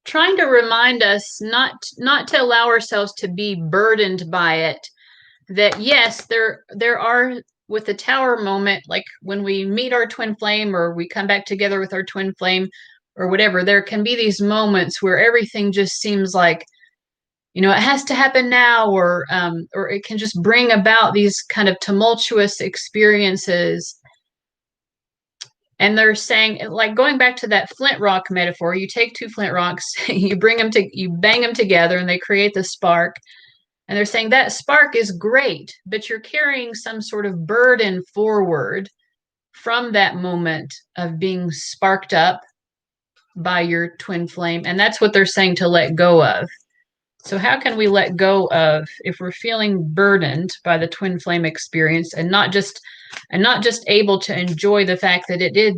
trying to remind us not to allow ourselves to be burdened by it. That yes, there are, with the Tower moment, like when we meet our twin flame or we come back together with our twin flame or whatever, there can be these moments where everything just seems like, it has to happen now, or it can just bring about these kind of tumultuous experiences. And they're saying, like, going back to that flint rock metaphor, you take two flint rocks, you bang them together, and they create the spark. And they're saying that spark is great, but you're carrying some sort of burden forward from that moment of being sparked up by your twin flame. And that's what they're saying to let go of. So how can we let go of, if we're feeling burdened by the twin flame experience and not just able to enjoy the fact that it did,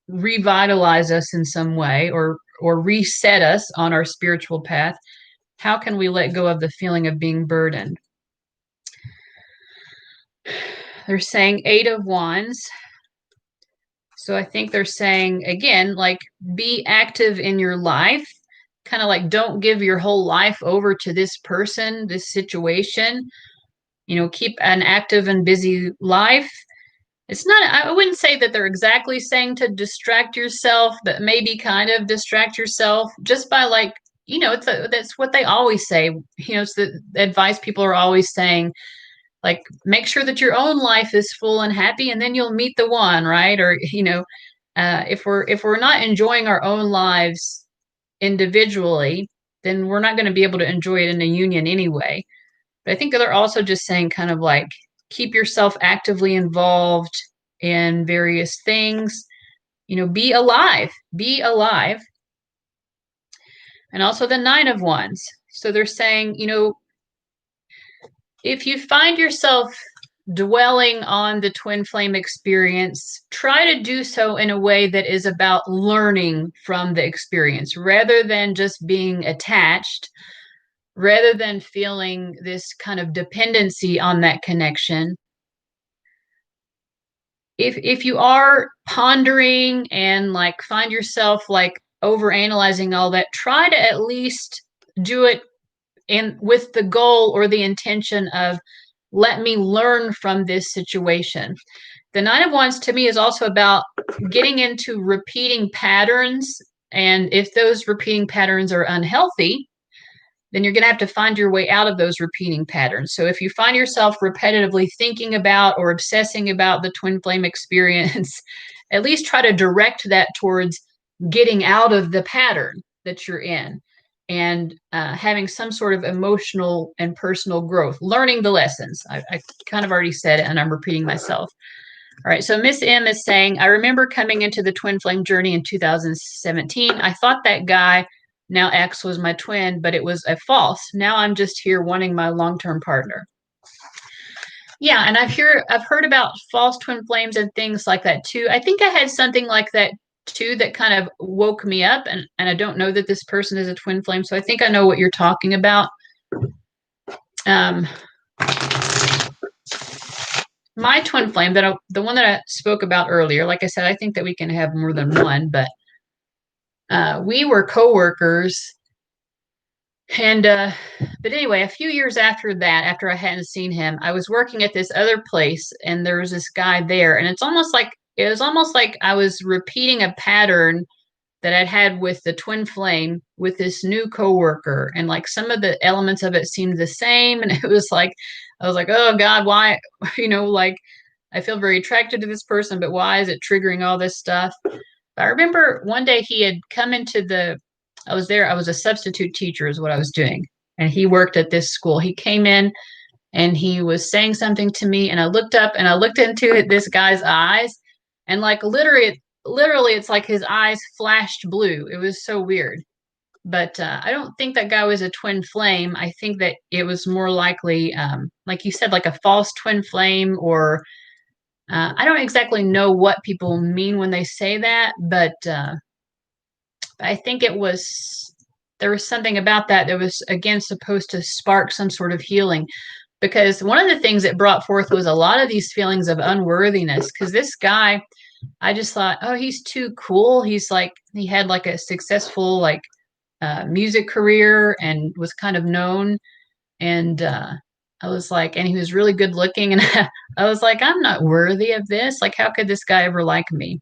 revitalize us in some way or reset us on our spiritual path? How can we let go of the feeling of being burdened? They're saying 8 of Wands. So I think they're saying, again, like, be active in your life. Kind of like, don't give your whole life over to this person, this situation. Keep an active and busy life. It's not, I wouldn't say that they're exactly saying to distract yourself, but maybe kind of distract yourself just by, like, that's what they always say. It's the advice people are always saying, like, make sure that your own life is full and happy, and then you'll meet the one, right? Or, if we're not enjoying our own lives individually, then we're not going to be able to enjoy it in a union anyway. But I think they're also just saying, kind of like, keep yourself actively involved in various things, be alive. And also the 9 of Wands. So they're saying, if you find yourself dwelling on the twin flame experience, try to do so in a way that is about learning from the experience rather than just being attached, rather than feeling this kind of dependency on that connection. If you are pondering and, like, find yourself, like, overanalyzing all that, try to at least do it with the goal or the intention of, let me learn from this situation. The 9 of Wands to me is also about getting into repeating patterns. And if those repeating patterns are unhealthy, then you're going to have to find your way out of those repeating patterns. So if you find yourself repetitively thinking about or obsessing about the twin flame experience, at least try to direct that towards getting out of the pattern that you're in and having some sort of emotional and personal growth, learning the lessons. I kind of already said it, and I'm repeating myself. All right, so Miss M is saying, I remember coming into the twin flame journey in 2017. I thought that guy, now X, was my twin, but it was a false. Now I'm just here wanting my long-term partner. Yeah, and I've heard about false twin flames and things like that too. I think I had something like that too that kind of woke me up, and I don't know that this person is a twin flame, so I think I know what you're talking about. My twin flame, the one that I spoke about earlier, like I said, I think that we can have more than one, but we were co-workers. And but anyway, a few years after that, after I hadn't seen him, I was working at this other place, and there was this guy there, and it was almost like I was repeating a pattern that I'd had with the twin flame with this new coworker, and, like, some of the elements of it seemed the same, and it was like, I was like, oh God, why? Like, I feel very attracted to this person, but why is it triggering all this stuff? But I remember one day he had come into I was there, I was a substitute teacher is what I was doing. And he worked at this school. He came in and he was saying something to me, and I looked up and I looked into this guy's eyes, and like literally it's like his eyes flashed blue. It was so weird. But I don't think that guy was a twin flame. I think that it was more likely, like you said, like a false twin flame, or I don't exactly know what people mean when they say that, but I think there was something about that was, again, supposed to spark some sort of healing. Because one of the things it brought forth was a lot of these feelings of unworthiness. Because this guy, I just thought, oh, he's too cool. He's like, he had like a successful, like, music career and was kind of known. And I was like, and he was really good looking. And I was like, I'm not worthy of this. Like, how could this guy ever like me?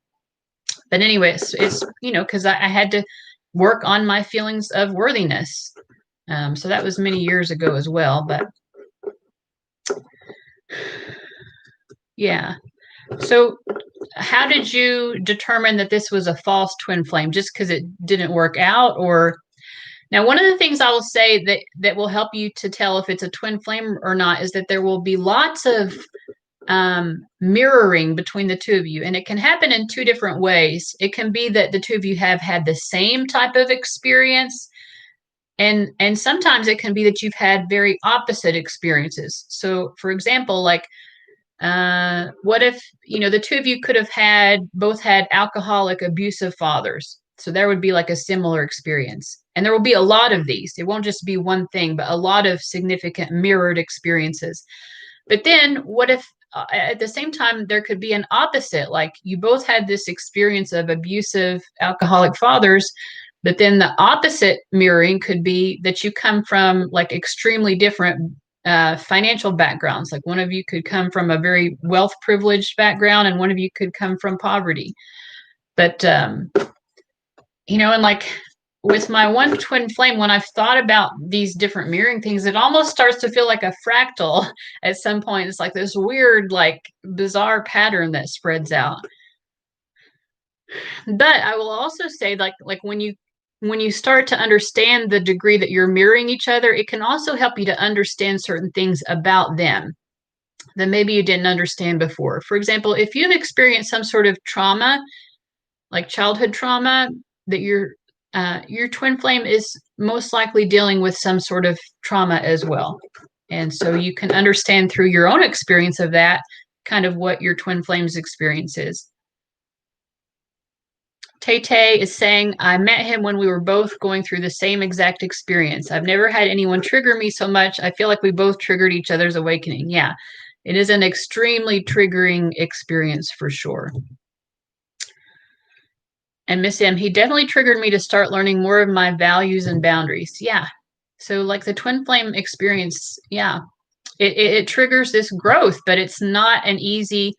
But anyway, it's because I had to work on my feelings of worthiness. So that was many years ago as well. But yeah. So how did you determine that this was a false twin flame? Just because it didn't work out? Or now, one of the things I will say that will help you to tell if it's a twin flame or not is that there will be lots of mirroring between the two of you, and it can happen in two different ways. It can be that the two of you have had the same type of experience, and sometimes it can be that you've had very opposite experiences. So, for example, like what if the two of you could have both had alcoholic, abusive fathers? So there would be like a similar experience. And there will be a lot of these. It won't just be one thing, but a lot of significant mirrored experiences. But then what if at the same time there could be an opposite, like you both had this experience of abusive alcoholic fathers, but then the opposite mirroring could be that you come from like extremely different financial backgrounds. Like one of you could come from a very wealth privileged background and one of you could come from poverty. But and like with my one twin flame, when I've thought about these different mirroring things, it almost starts to feel like a fractal at some point. It's like this weird, like bizarre pattern that spreads out. But I will also say, like when you start to understand the degree that you're mirroring each other, it can also help you to understand certain things about them that maybe you didn't understand before. For example, if you've experienced some sort of trauma, like childhood trauma, that your twin flame is most likely dealing with some sort of trauma as well. And so you can understand through your own experience of that kind of what your twin flame's experience is. Tay is saying, I met him when we were both going through the same exact experience. I've never had anyone trigger me so much. I feel like we both triggered each other's awakening. Yeah, it is an extremely triggering experience for sure. And Miss M, he definitely triggered me to start learning more of my values and boundaries. Yeah. So like the twin flame experience, yeah, it triggers this growth, but it's not an easy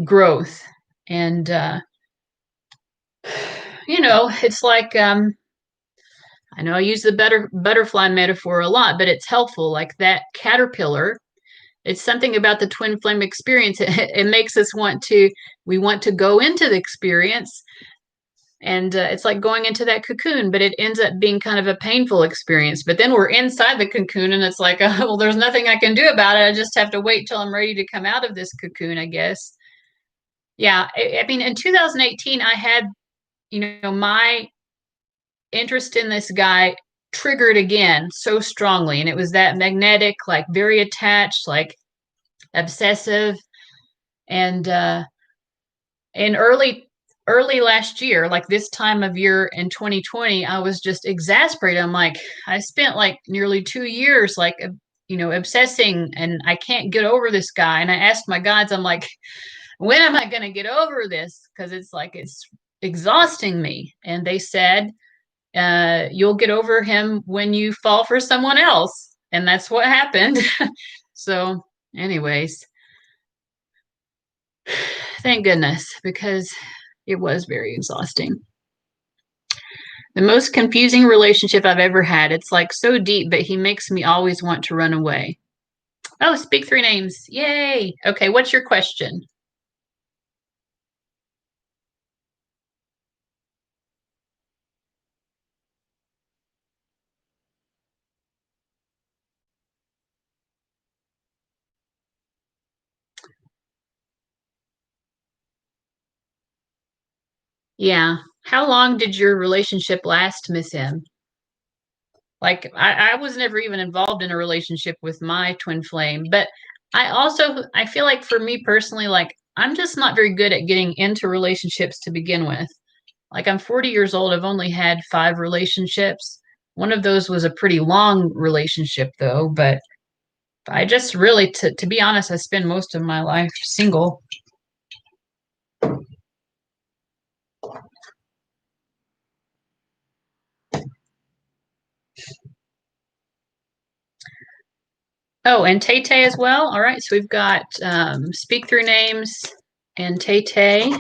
growth. And, it's like, I know I use the butterfly metaphor a lot, but it's helpful. Like that caterpillar, it's something about the twin flame experience. It makes us we want to go into the experience. And it's like going into that cocoon, but it ends up being kind of a painful experience. But then we're inside the cocoon and it's like, oh, well, there's nothing I can do about it. I just have to wait till I'm ready to come out of this cocoon, I guess. Yeah. I mean, in 2018, I had, my interest in this guy triggered again so strongly. And it was that magnetic, like very attached, like obsessive. And in early last year, like this time of year in 2020, I was just exasperated. I'm like, I spent like nearly 2 years, like, obsessing, and I can't get over this guy. And I asked my guides, I'm like, when am I going to get over this? Because it's exhausting me. And they said, you'll get over him when you fall for someone else. And that's what happened. So, anyways, thank goodness, because it was very exhausting. The most confusing relationship I've ever had. It's like so deep, but he makes me always want to run away. Oh, speak 3 names. Yay. Okay, what's your question? Yeah. How long did your relationship last, Miss M? Like I was never even involved in a relationship with my twin flame, but I feel like for me personally, like I'm just not very good at getting into relationships to begin with. Like I'm 40 years old. I've only had 5 relationships. One of those was a pretty long relationship though, but I just really to be honest, I spend most of my life single. Oh, and Tay Tay as well. All right, so we've got speak through names and Tay Tay.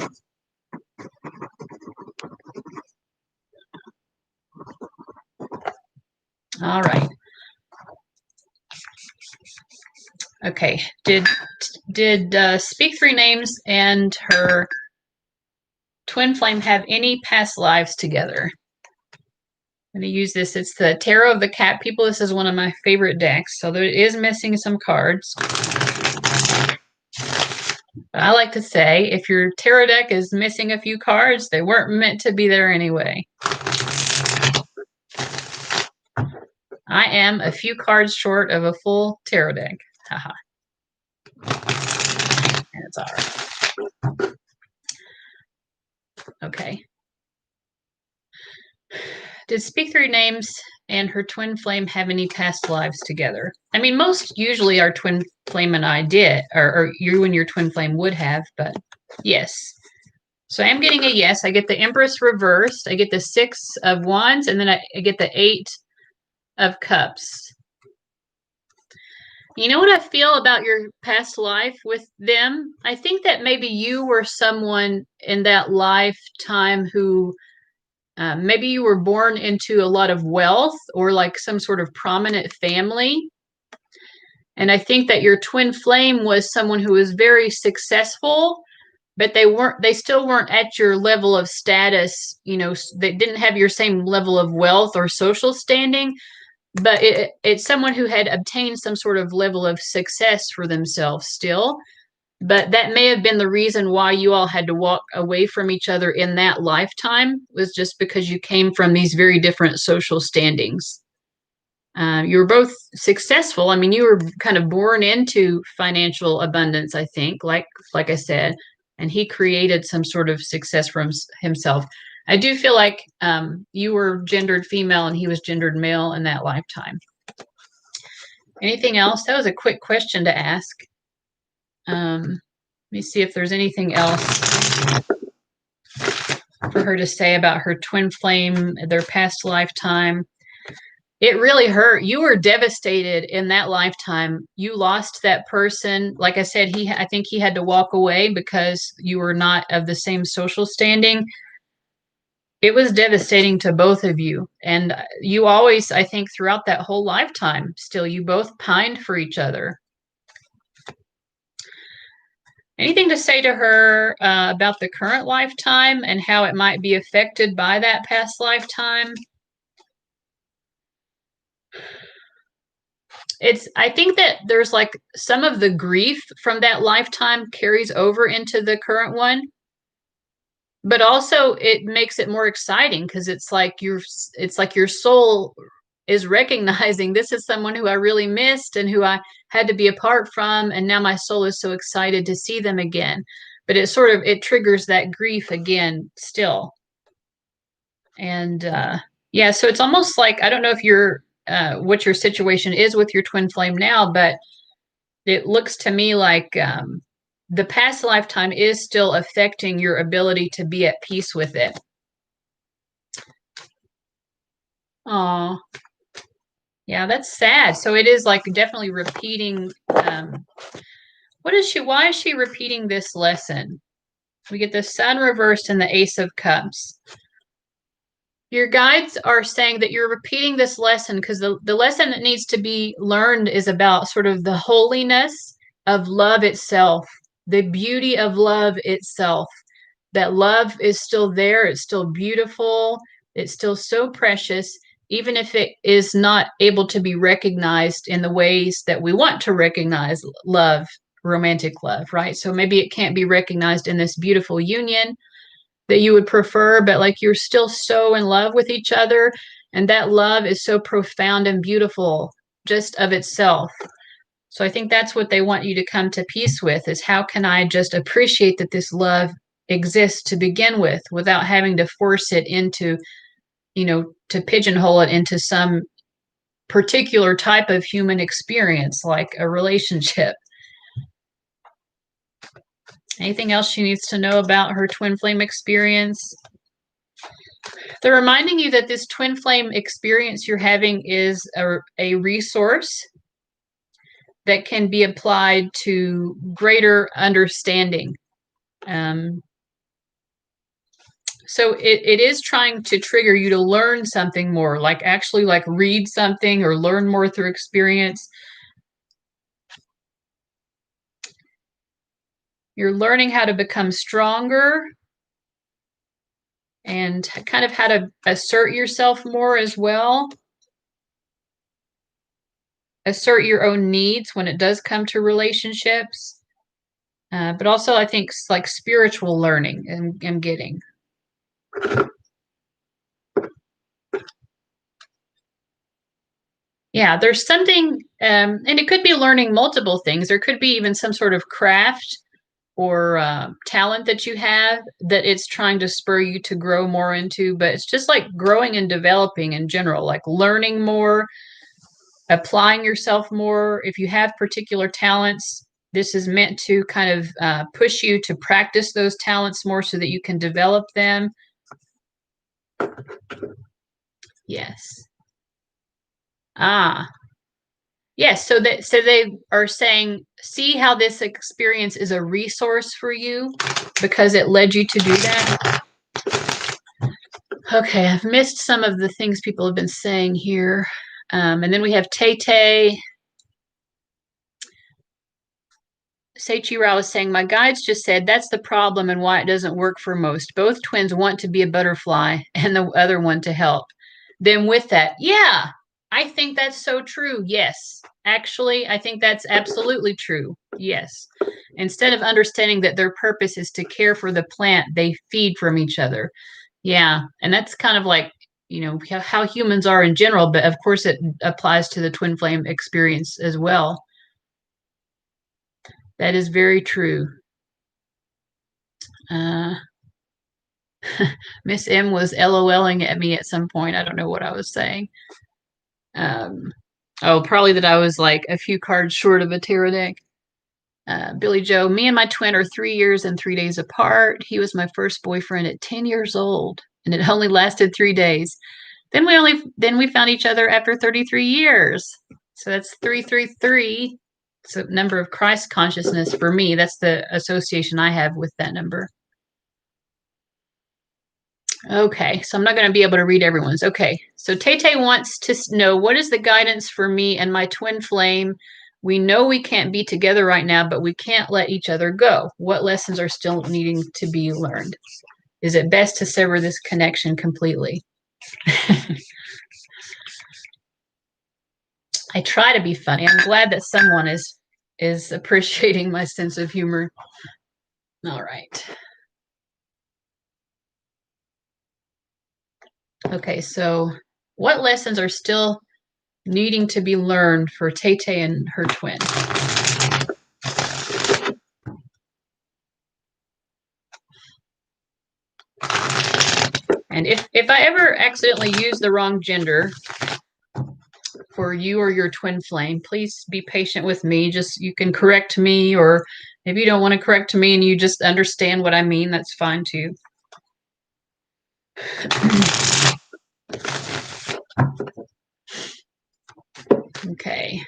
All right. Okay. Did speak three names and her twin flame have any past lives together? I'm going to use this. It's the Tarot of the Cat People. This is one of my favorite decks. So there is missing some cards. But I like to say if your tarot deck is missing a few cards, they weren't meant to be there anyway. I am a few cards short of a full tarot deck. Haha. And it's all right. Okay. Did Speak Three Names and her twin flame have any past lives together? I mean, most usually our twin flame and I did, or you and your twin flame would have, but yes. So I am getting a yes. I get the Empress reversed. I get the 6 of Wands, and then I get the 8 of Cups. You know what I feel about your past life with them? I think that maybe you were someone in that lifetime who maybe you were born into a lot of wealth or like some sort of prominent family. And I think that your twin flame was someone who was very successful, but they still weren't at your level of status. You know, they didn't have your same level of wealth or social standing, but it's someone who had obtained some sort of level of success for themselves still. But that may have been the reason why you all had to walk away from each other in that lifetime, was just because you came from these very different social standings. You were both successful. I mean, you were kind of born into financial abundance, I think, like I said, and he created some sort of success for himself. I do feel like you were gendered female and he was gendered male in that lifetime. Anything else? That was a quick question to ask. Let me see if there's anything else for her to say about her twin flame, their past lifetime. It really hurt. You were devastated in that lifetime. You lost that person. Like I said, I think he had to walk away because you were not of the same social standing. It was devastating to both of you. And you always, I think, throughout that whole lifetime, still, you both pined for each other. Anything to say to her about the current lifetime and how it might be affected by that past lifetime? I think that there's like some of the grief from that lifetime carries over into the current one, but also it makes it more exciting because it's like your soul is recognizing this is someone who I really missed and who I had to be apart from, and now my soul is so excited to see them again. But it triggers that grief again still. And yeah, so it's almost like, I don't know if what your situation is with your twin flame now, but it looks to me like the past lifetime is still affecting your ability to be at peace with it. Oh, yeah, that's sad. So it is like definitely repeating. Why is she repeating this lesson? We get the Sun reversed and the Ace of Cups. Your guides are saying that you're repeating this lesson because the lesson that needs to be learned is about sort of the holiness of love itself, the beauty of love itself. That love is still there, it's still beautiful, it's still so precious, even if it is not able to be recognized in the ways that we want to recognize love, romantic love, right? So maybe it can't be recognized in this beautiful union, that you would prefer, but like you're still so in love with each other, and that love is so profound and beautiful just of itself. So I think that's what they want you to come to peace with, is how can I just appreciate that this love exists to begin with without having to force it into, to pigeonhole it into some particular type of human experience, like a relationship. Anything else she needs to know about her twin flame experience? They're reminding you that this twin flame experience you're having is a resource that can be applied to greater understanding. So it is trying to trigger you to learn something more, like actually like read something or learn more through experience. You're learning how to become stronger and kind of how to assert yourself more as well. Assert your own needs when it does come to relationships. But also, I think, like spiritual learning and getting. Yeah, there's something, and it could be learning multiple things. There could be even some sort of craft or talent that you have that it's trying to spur you to grow more into. But it's just like growing and developing in general, like learning more, applying yourself more. If you have particular talents, this is meant to kind of push you to practice those talents more so that you can develop them. Yes. Ah, yes. So they are saying, see how this experience is a resource for you because it led you to do that. Okay, I've missed some of the things people have been saying here. And then we have Tay Tay. Seichiro was saying, my guides just said that's the problem and why it doesn't work for most. Both twins want to be a butterfly and the other one to help. Then with that, yeah, I think that's so true. Yes. Actually, I think that's absolutely true. Yes. Instead of understanding that their purpose is to care for the plant, they feed from each other. Yeah. And that's kind of like, how humans are in general, but of course it applies to the twin flame experience as well. That is very true. Miss M was LOLing at me at some point. I don't know what I was saying. Probably that I was like a few cards short of a tarot deck. Billy Joe, me and my twin are 3 years and 3 days apart. He was my first boyfriend at 10 years old, and it only lasted 3 days. Then we found each other after 33 years. So that's 333. It's a number of Christ consciousness for me. That's the association I have with that number. Okay, so I'm not going to be able to read everyone's. Okay, so Tay Tay wants to know, what is the guidance for me and my twin flame? We know we can't be together right now, but we can't let each other go. What lessons are still needing to be learned? Is it best to sever this connection completely? I try to be funny. I'm glad that someone is appreciating my sense of humor. All right. Okay, so what lessons are still needing to be learned for Tay Tay and her twin? And if I ever accidentally use the wrong gender for you or your twin flame, please be patient with me. Just, you can correct me, or if you don't want to correct me and you just understand what I mean, that's fine too. Okay.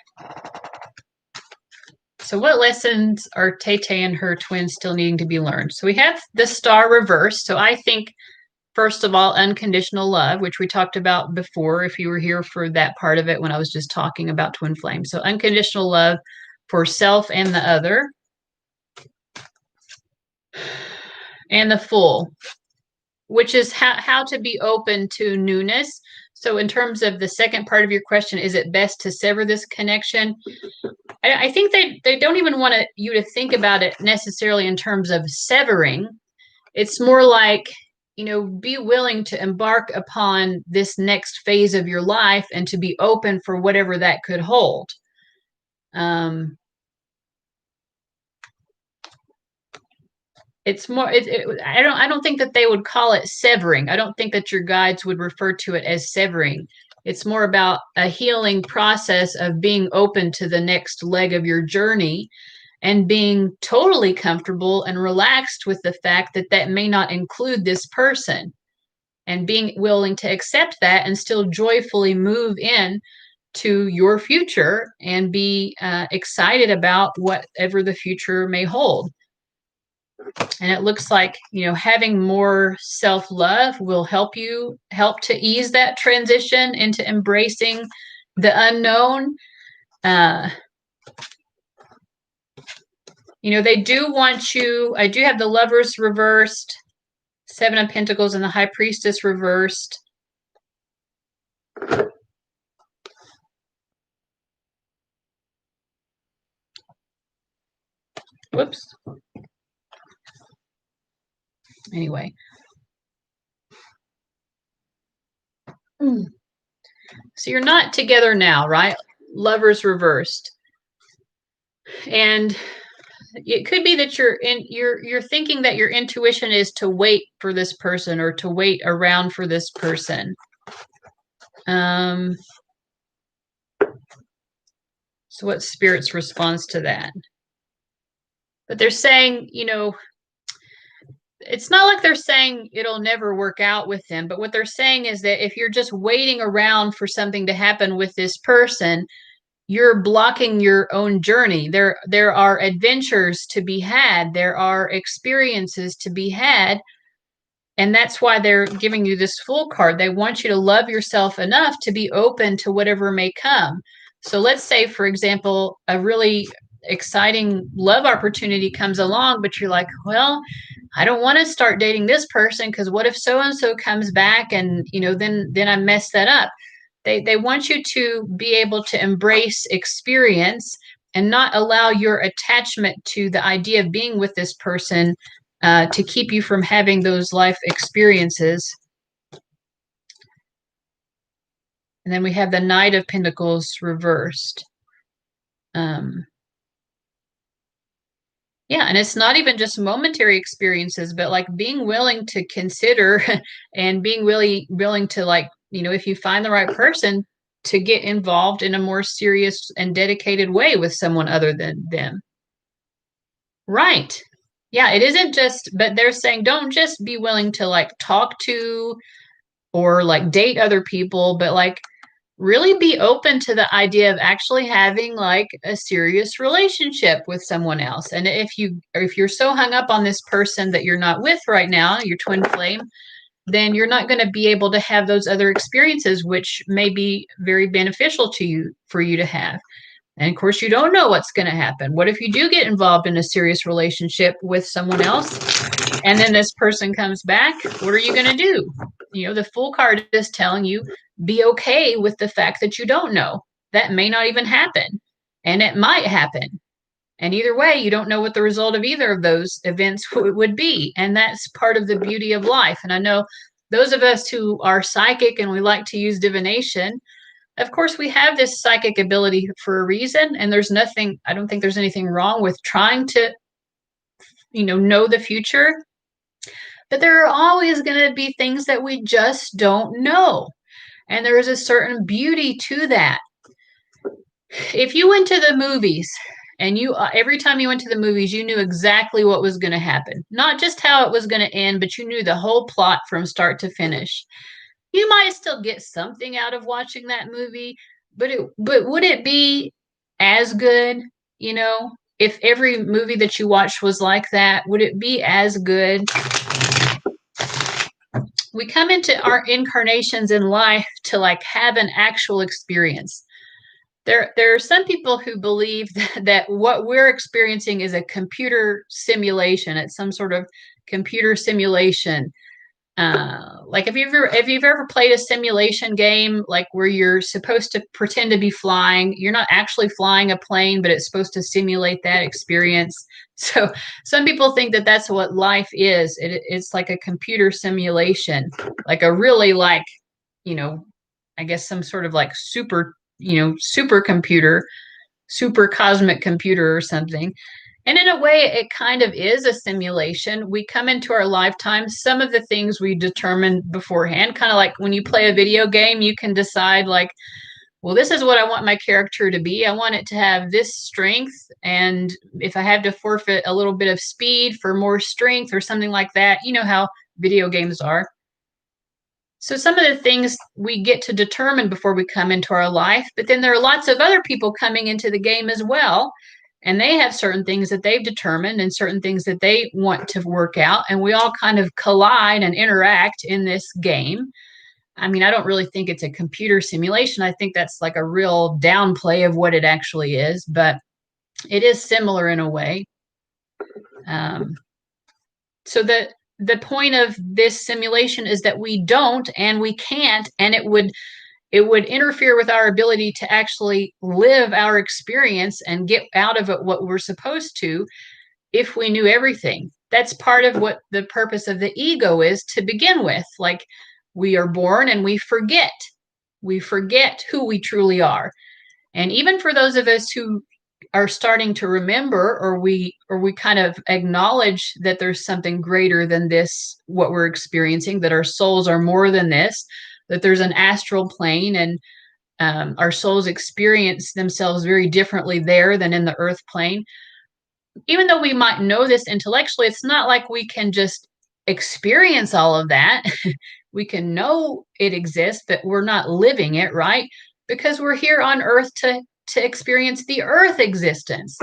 So what lessons are Tay Tay and her twin still needing to be learned? So we have the star reverse. So I think, first of all, unconditional love, which we talked about before, if you were here for that part of it when I was just talking about twin flames. So unconditional love for self and the other. And the full, which is how to be open to newness. So in terms of the second part of your question, is it best to sever this connection? I think they don't even want you to think about it necessarily in terms of severing. It's more like be willing to embark upon this next phase of your life and to be open for whatever that could hold. It's more, I don't think that they would call it severing. I don't think that your guides would refer to it as severing. It's more about a healing process of being open to the next leg of your journey and being totally comfortable and relaxed with the fact that that may not include this person, and being willing to accept that and still joyfully move in to your future and be excited about whatever the future may hold. And it looks like, having more self-love will help to ease that transition into embracing the unknown. They do want you, I do have the Lovers reversed, Seven of Pentacles, and the High Priestess reversed. Whoops. Anyway. So you're not together now, right? Lovers reversed. And it could be that you're thinking that your intuition is to wait for this person or to wait around for this person. So what's Spirit's response to that? But they're saying, it's not like they're saying it'll never work out with them, but what they're saying is that if you're just waiting around for something to happen with this person, you're blocking your own journey. There are adventures to be had. There are experiences to be had. And that's why they're giving you this Fool card. They want you to love yourself enough to be open to whatever may come. So let's say, for example, a really exciting love opportunity comes along, but you're like, well, I don't want to start dating this person because what if so-and-so comes back and, then I mess that up. They want you to be able to embrace experience and not allow your attachment to the idea of being with this person to keep you from having those life experiences. And then we have the Knight of Pentacles reversed. Yeah, and it's not even just momentary experiences, but like being willing to consider and being really willing to, like, if you find the right person, to get involved in a more serious and dedicated way with someone other than them. Right. Yeah, it isn't just, but they're saying don't just be willing to like talk to or like date other people, but like really be open to the idea of actually having like a serious relationship with someone else. And if you're so hung up on this person that you're not with right now, your twin flame, then you're not going to be able to have those other experiences, which may be very beneficial to you for you to have. And of course, you don't know what's going to happen. What if you do get involved in a serious relationship with someone else and then this person comes back? What are you going to do? The Fool card is telling you be okay with the fact that you don't know. That may not even happen, and it might happen. And either way, you don't know what the result of either of those events would be. And that's part of the beauty of life. And I know those of us who are psychic and we like to use divination, of course, we have this psychic ability for a reason. And I don't think there's anything wrong with trying to, know the future. But there are always going to be things that we just don't know. And there is a certain beauty to that. If you went to the movies and every time you went to the movies, you knew exactly what was going to happen, not just how it was going to end, but you knew the whole plot from start to finish. You might still get something out of watching that movie, but would it be as good, if every movie that you watched was like that? Would it be as good? We come into our incarnations in life to like have an actual experience. There are some people who believe that what we're experiencing is a computer simulation. It's some sort of computer simulation. Like if you've ever played a simulation game, like where you're supposed to pretend to be flying, you're not actually flying a plane, but it's supposed to simulate that experience. So some people think that that's what life is. It's like a computer simulation, like a really like, you know, I guess some sort of like super, supercomputer, super cosmic computer or something. And in a way, it kind of is a simulation. We come into our lifetime, some of the things we determine beforehand, kind of like when you play a video game, you can decide, like, well, this is what I want my character to be. I want it to have this strength. And if I have to forfeit a little bit of speed for more strength or something like that, you know how video games are. So some of the things we get to determine before we come into our life, but then there are lots of other people coming into the game as well. And they have certain things that they've determined and certain things that they want to work out. And we all kind of collide and interact in this game. I mean, I don't really think it's a computer simulation. I think that's like a real downplay of what it actually is, but it is similar in a way. So the point of this simulation is that we don't and we can't, and it would interfere with our ability to actually live our experience and get out of it what we're supposed to if we knew everything. That's part of what the purpose of the ego is to begin with. Like, we are born and we forget. We forget who we truly are. And even for those of us who are starting to remember, or we kind of acknowledge that there's something greater than this, what we're experiencing, that our souls are more than this, that there's an astral plane, and our souls experience themselves very differently there than in the earth plane. Even though we might know this intellectually, it's not like we can just experience all of that. We can know it exists, but we're not living it, right? Because we're here on earth to experience the earth existence.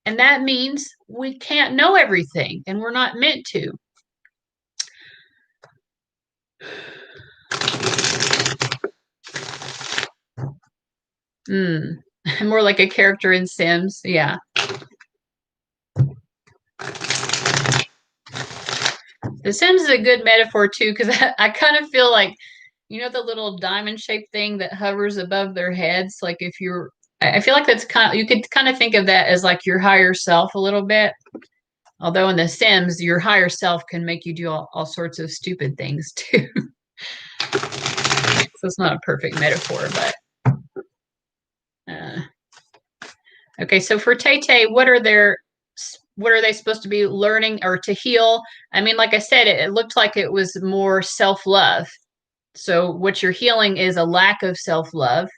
And that means we can't know everything, and we're not meant to. More like a character in Sims. Yeah. The Sims is a good metaphor too, because I kind of feel like, the little diamond shaped thing that hovers above their heads. Like if I feel like that's you could kind of think of that as like your higher self a little bit. Although in The Sims, your higher self can make you do all sorts of stupid things too. So it's not a perfect metaphor, but. Okay, so for Tay, what are they supposed to be learning or to heal? I mean, like I said, it looked like it was more self-love. So what you're healing is a lack of self-love.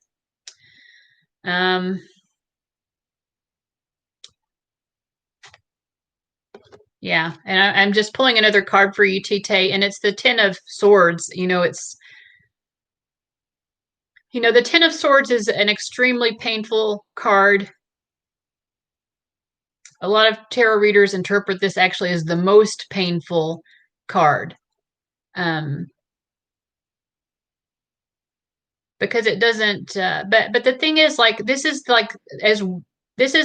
Yeah, and I'm just pulling another card for you, Tay, and it's the Ten of Swords. The Ten of Swords is an extremely painful card. A lot of tarot readers interpret this actually as the most painful card. Because it doesn't, but the thing is, like, this is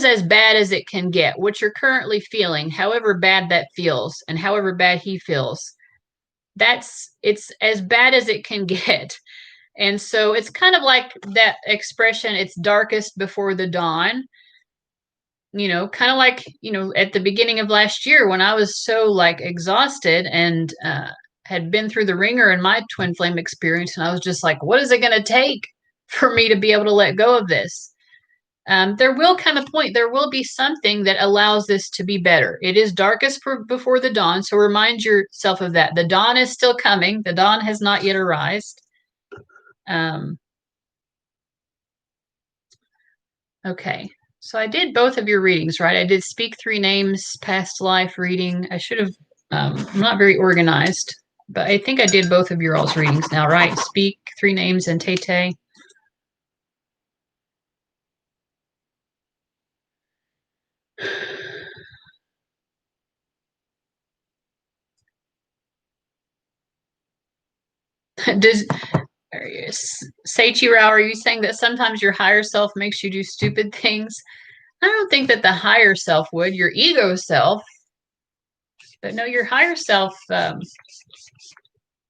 as bad as it can get. What you're currently feeling, however bad that feels, and however bad he feels, it's as bad as it can get. And so it's kind of like that expression, it's darkest before the dawn. Kind of like, at the beginning of last year when I was so like exhausted and had been through the ringer in my twin flame experience. And I was just like, what is it going to take for me to be able to let go of this? There will come a point, there will be something that allows this to be better. It is darkest before the dawn. So remind yourself of that. The dawn is still coming. The dawn has not yet arisen. Okay. So I did both of your readings, right? I did Speak Three Names, Past Life reading. I should have, I'm not very organized, but I think I did both of your all's readings now, right? Speak Three Names and Tay. Does Seichi Rao, are you saying that sometimes your higher self makes you do stupid things? I don't think that the higher self would, your ego self, but no, your higher self,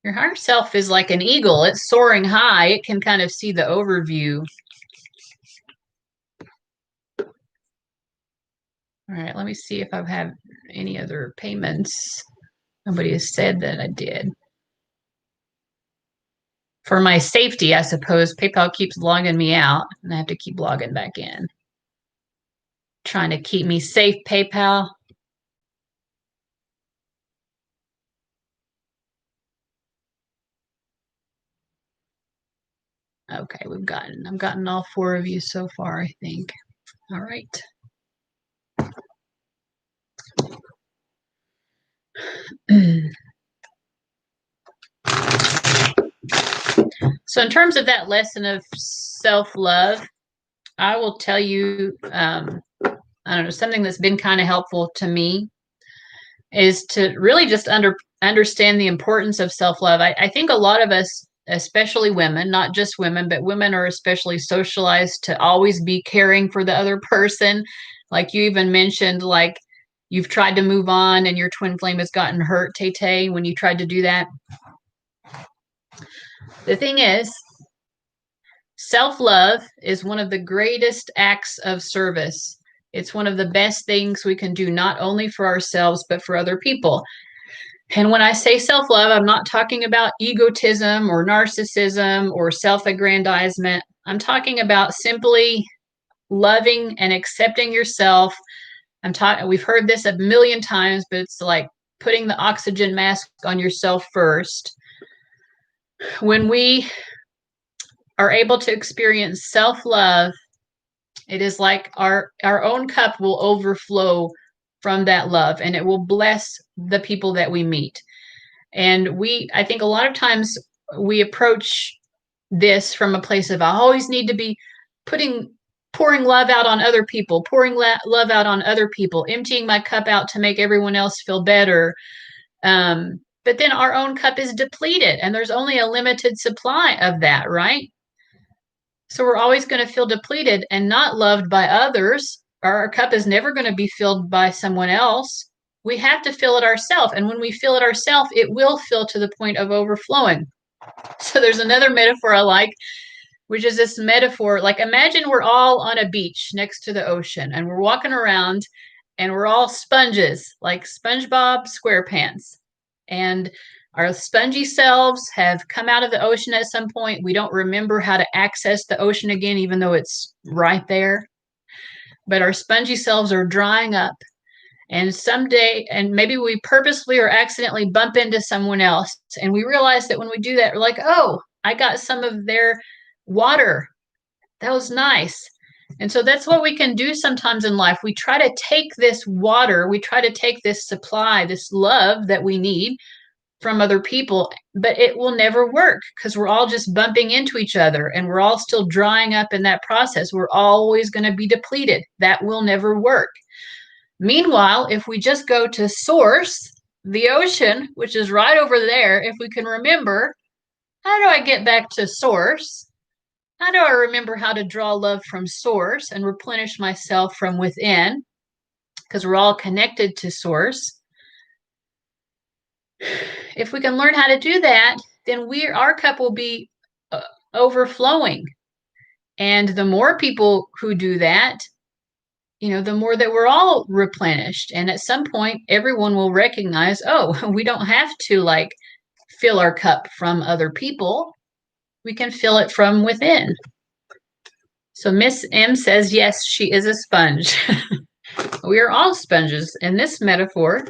Your higher self is like an eagle. It's soaring high. It can kind of see the overview. All right, let me see if I've had any other payments. Nobody has said that I did. For my safety, I suppose, PayPal keeps logging me out, and I have to keep logging back in. Trying to keep me safe, PayPal. Okay, I've gotten all 4 of you so far, I think. All right. So in terms of that lesson of self-love, I will tell you, I don't know, something that's been kind of helpful to me is to really just understand the importance of self-love. I think a lot of us, especially women, not just women, but women are especially socialized to always be caring for the other person. Like you even mentioned, like you've tried to move on and your twin flame has gotten hurt, Tay, when you tried to do that. The thing is, self-love is one of the greatest acts of service. It's one of the best things we can do, not only for ourselves, but for other people. And when I say self-love, I'm not talking about egotism or narcissism or self-aggrandizement. I'm talking about simply loving and accepting yourself. We've heard this a million times, but it's like putting the oxygen mask on yourself first. When we are able to experience self-love, it is like our own cup will overflow from that love, and it will bless the people that we meet. And I think a lot of times we approach this from a place of, I always need to be pouring love out on other people, love out on other people, emptying my cup out to make everyone else feel better. But then our own cup is depleted, and there's only a limited supply of that, right? So we're always going to feel depleted and not loved by others. Our cup is never going to be filled by someone else. We have to fill it ourselves. And when we fill it ourselves, it will fill to the point of overflowing. So there's another metaphor I like, which is this metaphor. Like imagine we're all on a beach next to the ocean and we're walking around and we're all sponges, like SpongeBob SquarePants. And our spongy selves have come out of the ocean at some point. We don't remember how to access the ocean again, even though it's right there. But our spongy selves are drying up. And someday, and maybe we purposely or accidentally bump into someone else. And we realize that when we do that, we're like, oh, I got some of their water. That was nice. And so that's what we can do sometimes in life. We try to take this water, we try to take this supply, this love that we need from other people, but it will never work because we're all just bumping into each other and we're all still drying up in that process. We're always going to be depleted. That will never work. Meanwhile, if we just go to source, the ocean, which is right over there, if we can remember, how do I get back to source? How do I remember how to draw love from source and replenish myself from within? Because we're all connected to source. If we can learn how to do that, then our cup will be overflowing. And the more people who do that, the more that we're all replenished. And at some point, everyone will recognize, oh, we don't have to like fill our cup from other people. We can fill it from within. So Miss M says, yes, she is a sponge. We are all sponges in this metaphor.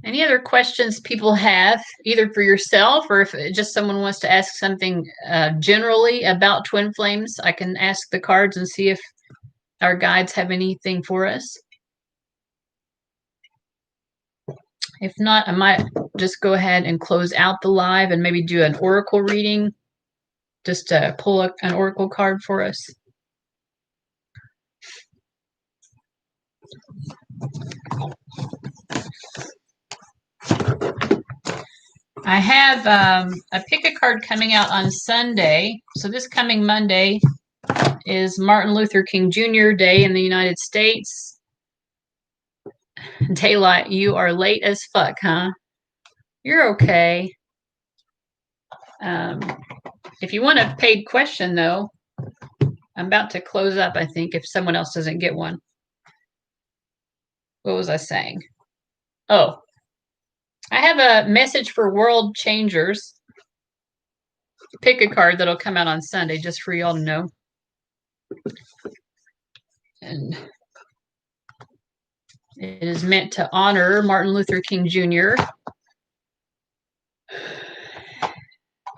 Any other questions people have, either for yourself or if just someone wants to ask something generally about twin flames, I can ask the cards and see if our guides have anything for us. If not, I might just go ahead and close out the live and maybe do an oracle reading, just to pull an oracle card for us. I have a pick a card coming out on Sunday. So this coming Monday, is Martin Luther King Jr. Day in the United States. Daylight, you are late as fuck, huh? You're okay. If you want a paid question, though, I'm about to close up, I think, if someone else doesn't get one. What was I saying? Oh, I have a message for world changers. Pick a card that'll come out on Sunday, just for y'all to know. And it is meant to honor Martin Luther King Jr.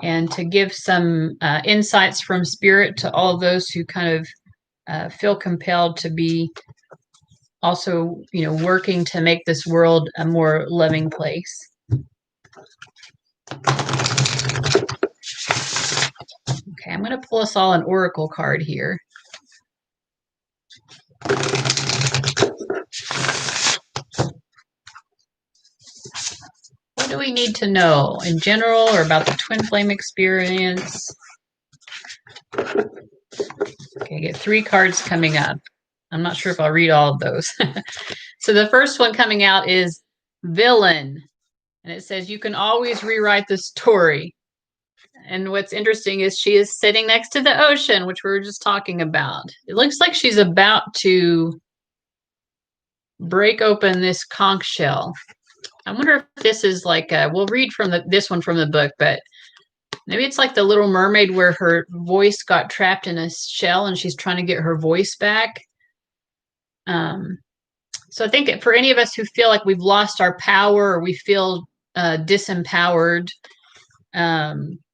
and to give some insights from spirit to all those who kind of feel compelled to be also, working to make this world a more loving place. Okay, I'm going to pull us all an oracle card here. What do we need to know in general or about the twin flame experience? Okay, I get 3 cards coming up. I'm not sure if I'll read all of those. So the first one coming out is villain. And it says, you can always rewrite the story. And what's interesting is she is sitting next to the ocean, which we were just talking about. It looks like she's about to break open this conch shell. I wonder if this is like we'll read from this one from the book, but maybe it's like the Little Mermaid where her voice got trapped in a shell and she's trying to get her voice back. So I think for any of us who feel like we've lost our power or we feel disempowered,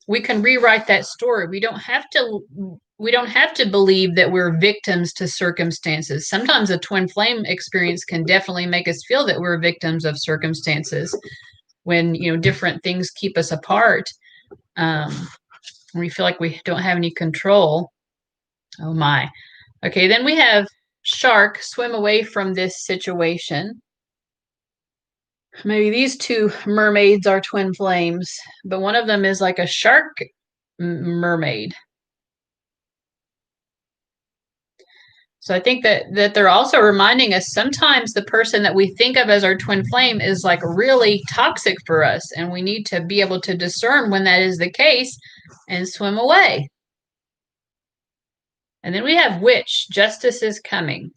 we can rewrite that story. We don't have to believe that we're victims to circumstances. Sometimes a twin flame experience can definitely make us feel that we're victims of circumstances when, different things keep us apart. We feel like we don't have any control. Oh my. Okay, then we have shark, swim away from this situation. Maybe these 2 mermaids are twin flames, but one of them is like a shark mermaid. So I think that they're also reminding us sometimes the person that we think of as our twin flame is like really toxic for us, and we need to be able to discern when that is the case and swim away. And then we have witch, justice is coming.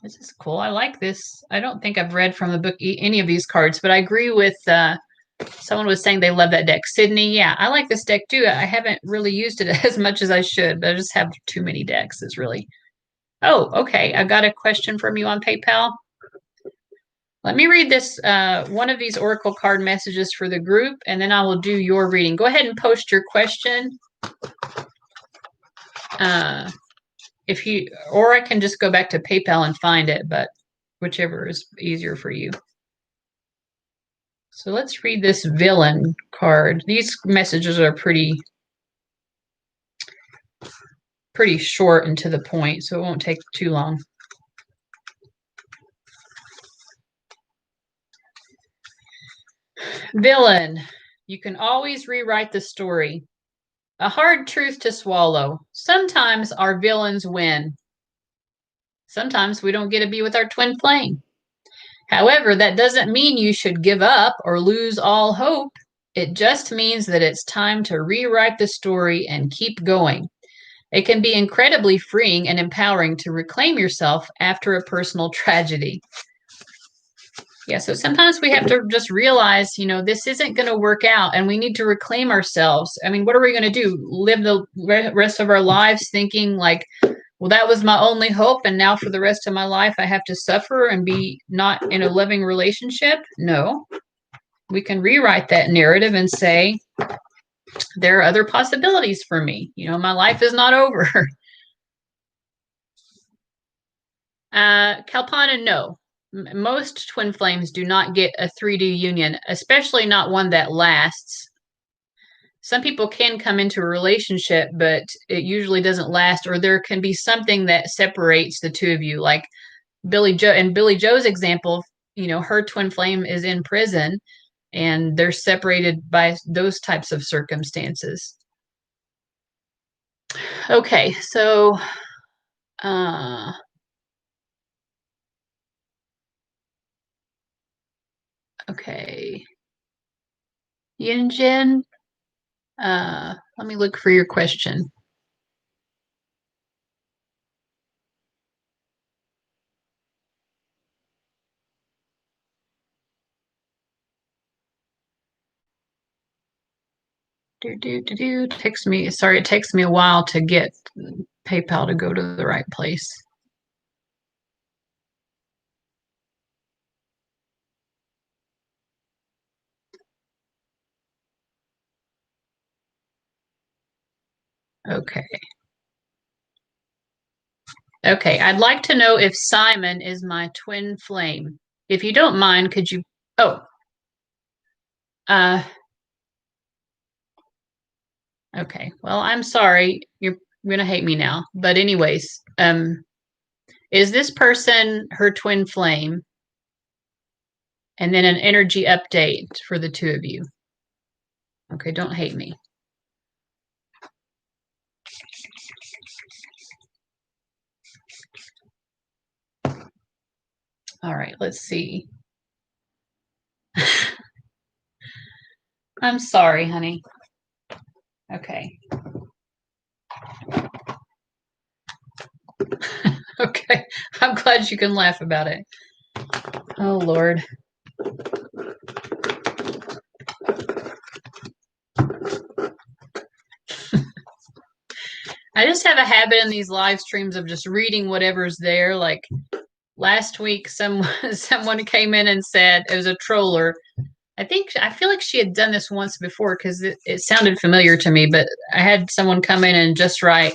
This is cool. I like this. I don't think I've read from the book any of these cards, but I agree with someone was saying they love that deck. Sydney, yeah, I like this deck too. I haven't really used it as much as I should, but I just have too many decks. It's really... Oh, okay. I got a question from you on PayPal. Let me read this, one of these oracle card messages for the group, and then I will do your reading. Go ahead and post your question. Or I can just go back to PayPal and find it, but whichever is easier for you. So let's read this villain card. These messages are pretty short and to the point, so it won't take too long. Villain, you can always rewrite the story. A hard truth to swallow. Sometimes our villains win. Sometimes we don't get to be with our twin flame. However, that doesn't mean you should give up or lose all hope. It just means that it's time to rewrite the story and keep going. It can be incredibly freeing and empowering to reclaim yourself after a personal tragedy. Yeah, so sometimes we have to just realize, this isn't going to work out and we need to reclaim ourselves. I mean, what are we going to do? Live the rest of our lives thinking like, well, that was my only hope, and now for the rest of my life I have to suffer and be not in a loving relationship? No. We can rewrite that narrative and say, there are other possibilities for me. My life is not over. Kalpana, no. Most twin flames do not get a 3D union, especially not one that lasts. Some people can come into a relationship, but it usually doesn't last, or there can be something that separates the 2 of you. Like Billy Joe, in Billy Joe's example, her twin flame is in prison and they're separated by those types of circumstances. Okay, so uh okay. Yinjin, let me look for your question. Do. Takes me, sorry, it takes me a while to get PayPal to go to the right place. Okay. Okay, I'd like to know if Simon is my twin flame. If you don't mind, could you? Oh, uh, okay. Well, I'm sorry. You're gonna hate me now. But anyways, is this person her twin flame? And then an energy update for the two of you. Okay, don't hate me. All right, let's see. I'm sorry, honey. Okay. Okay. I'm glad you can laugh about it. Oh, Lord. I just have a habit in these live streams of just reading whatever's there. Like last week, someone came in and said it was a troller. I feel like she had done this once before because it sounded familiar to me, but I had someone come in and just write,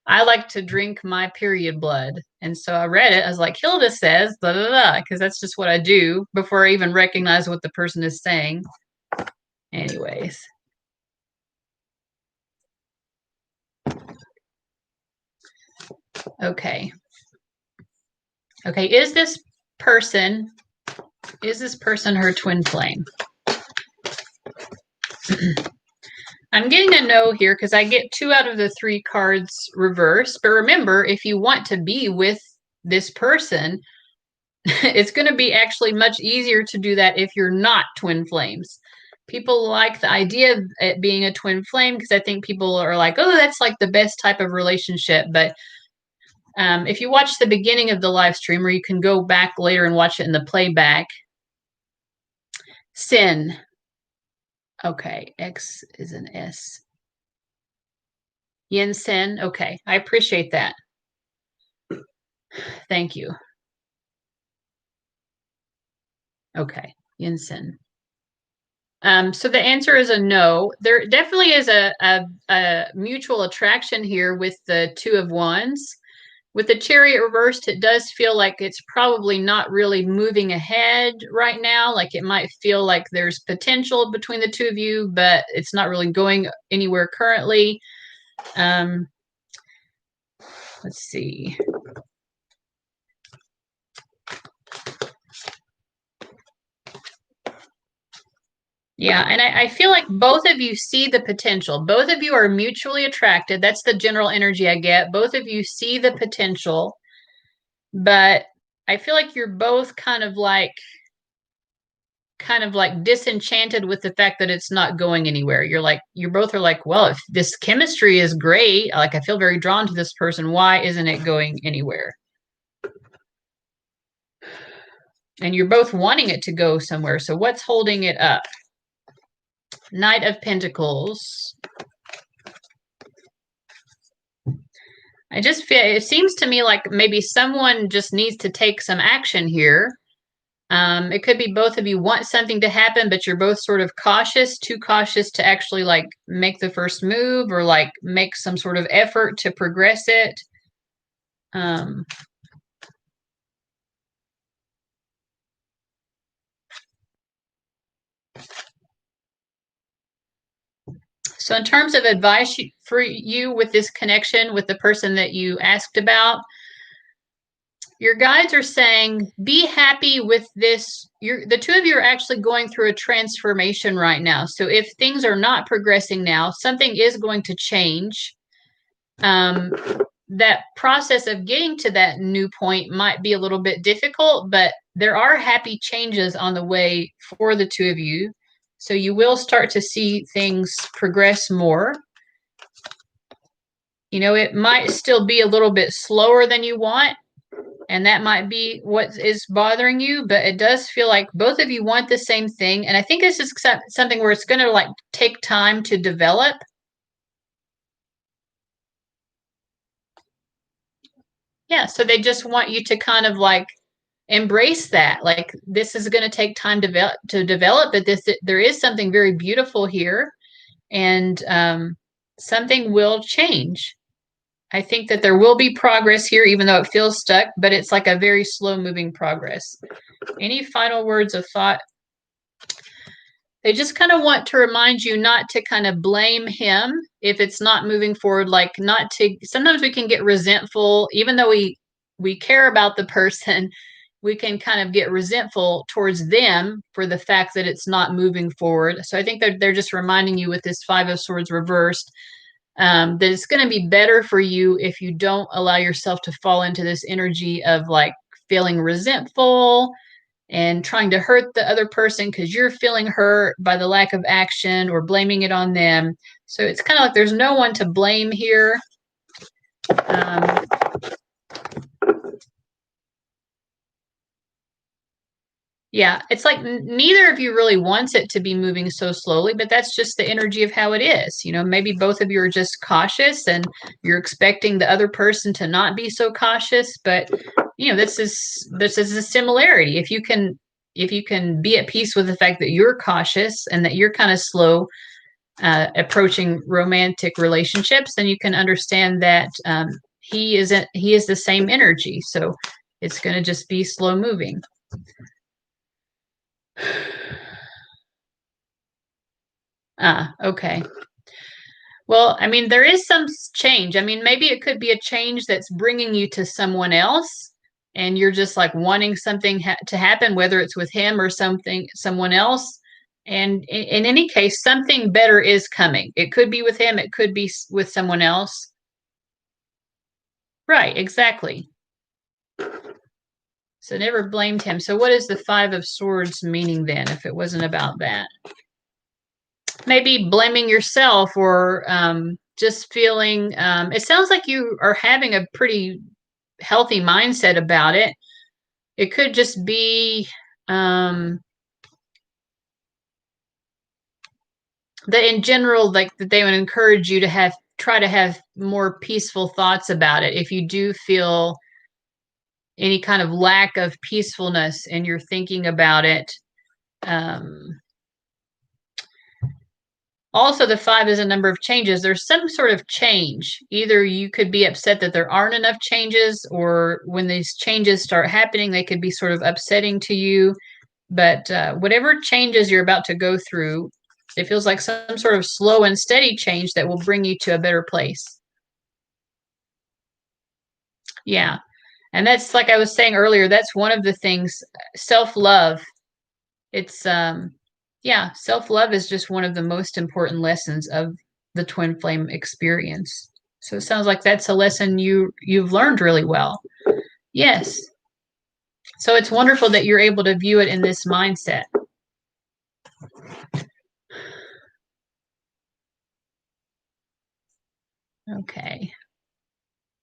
I like to drink my period blood. And so I read it. I was like, Hilda says, blah, blah, blah, because that's just what I do before I even recognize what the person is saying. Anyways. Okay. Okay. Person, is this person her twin flame? I'm getting a no here because I get 2 out of the 3 cards reversed. But remember, if you want to be with this person, it's going to be actually much easier to do that if you're not twin flames. People like the idea of it being a twin flame because I think people are like, oh, that's like the best type of relationship. But if you watch the beginning of the live stream, or you can go back later and watch it in the playback, sin. Okay, X is an S. Yin sin. Okay, I appreciate that. Thank you. Okay, yin sin. So the answer is a no. There definitely is a mutual attraction here with the 2 of Wands. With the Chariot reversed, it does feel like it's probably not really moving ahead right now. Like it might feel like there's potential between the 2 of you, but it's not really going anywhere currently. Let's see. Yeah, and I feel like both of you see the potential. Both of you are mutually attracted. That's the general energy I get. Both of you see the potential, but I feel like you're both kind of like disenchanted with the fact that it's not going anywhere. You both are like, well, if this chemistry is great, like I feel very drawn to this person, why isn't it going anywhere? And you're both wanting it to go somewhere. So what's holding it up? Knight of Pentacles. I just feel it seems to me like maybe someone just needs to take some action here. It could be both of you want something to happen, but you're both sort of cautious, too cautious to actually like make the first move or like make some sort of effort to progress it. So in terms of advice for you with this connection with the person that you asked about, your guides are saying, be happy with this. The 2 of you are actually going through a transformation right now. So if things are not progressing now, something is going to change. that process of getting to that new point might be a little bit difficult, but there are happy changes on the way for the two of you. So you will start to see things progress more. You know, it might still be a little bit slower than you want, and that might be what is bothering you, but it does feel like both of you want the same thing. And I think this is something where it's going to like take time to develop. Yeah, so they just want you to kind of like embrace that. Like this is going to take time to develop, but there is something very beautiful here, and something will change. I think that there will be progress here, even though it feels stuck, but it's like a very slow moving progress. Any final words of thought? They just kind of want to remind you not to kind of blame him if it's not moving forward, like not to, sometimes we can get resentful, even though we care about the person, we can kind of get resentful towards them for the fact that it's not moving forward. So I think they're just reminding you with this Five of Swords reversed, that it's going to be better for you if you don't allow yourself to fall into this energy of like feeling resentful and trying to hurt the other person because you're feeling hurt by the lack of action or blaming it on them. So it's kind of like there's no one to blame here. Yeah, it's like neither of you really wants it to be moving so slowly, but that's just the energy of how it is. You know, maybe both of you are just cautious and you're expecting the other person to not be so cautious, but you know, this is a similarity. If you can be at peace with the fact that you're cautious and that you're kind of slow approaching romantic relationships, then you can understand that he is the same energy. So it's going to just be slow moving. Ah, okay. Well, I mean, there is some change. I mean, maybe it could be a change that's bringing you to someone else, and you're just like wanting something to happen, whether it's with him or someone else. And in any case, something better is coming. It could be with him, it could be with someone else. Right, exactly. So never blamed him. So what is the Five of Swords meaning then, if it wasn't about that? Maybe blaming yourself or just feeling, it sounds like you are having a pretty healthy mindset about it. It could just be that in general, like that they would encourage you to try to have more peaceful thoughts about it. If you do feel any kind of lack of peacefulness and you're thinking about it, also, the five is a number of changes. There's some sort of change. Either you could be upset that there aren't enough changes, or when these changes start happening, they could be sort of upsetting to you. But whatever changes you're about to go through, it feels like some sort of slow and steady change that will bring you to a better place. Yeah. And that's like I was saying earlier, that's one of the things, self-love. It's yeah, self-love is just one of the most important lessons of the twin flame experience. So it sounds like that's a lesson you've learned really well. Yes. So it's wonderful that you're able to view it in this mindset. Okay.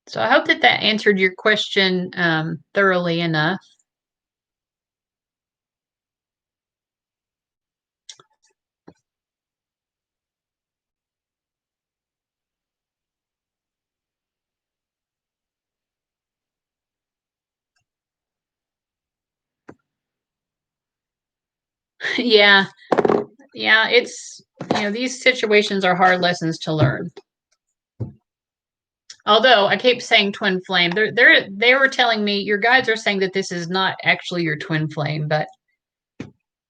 So I hope that answered your question thoroughly enough. Yeah. Yeah, it's, you know, these situations are hard lessons to learn. Although I keep saying twin flame, they were telling me, your guides are saying that this is not actually your twin flame, but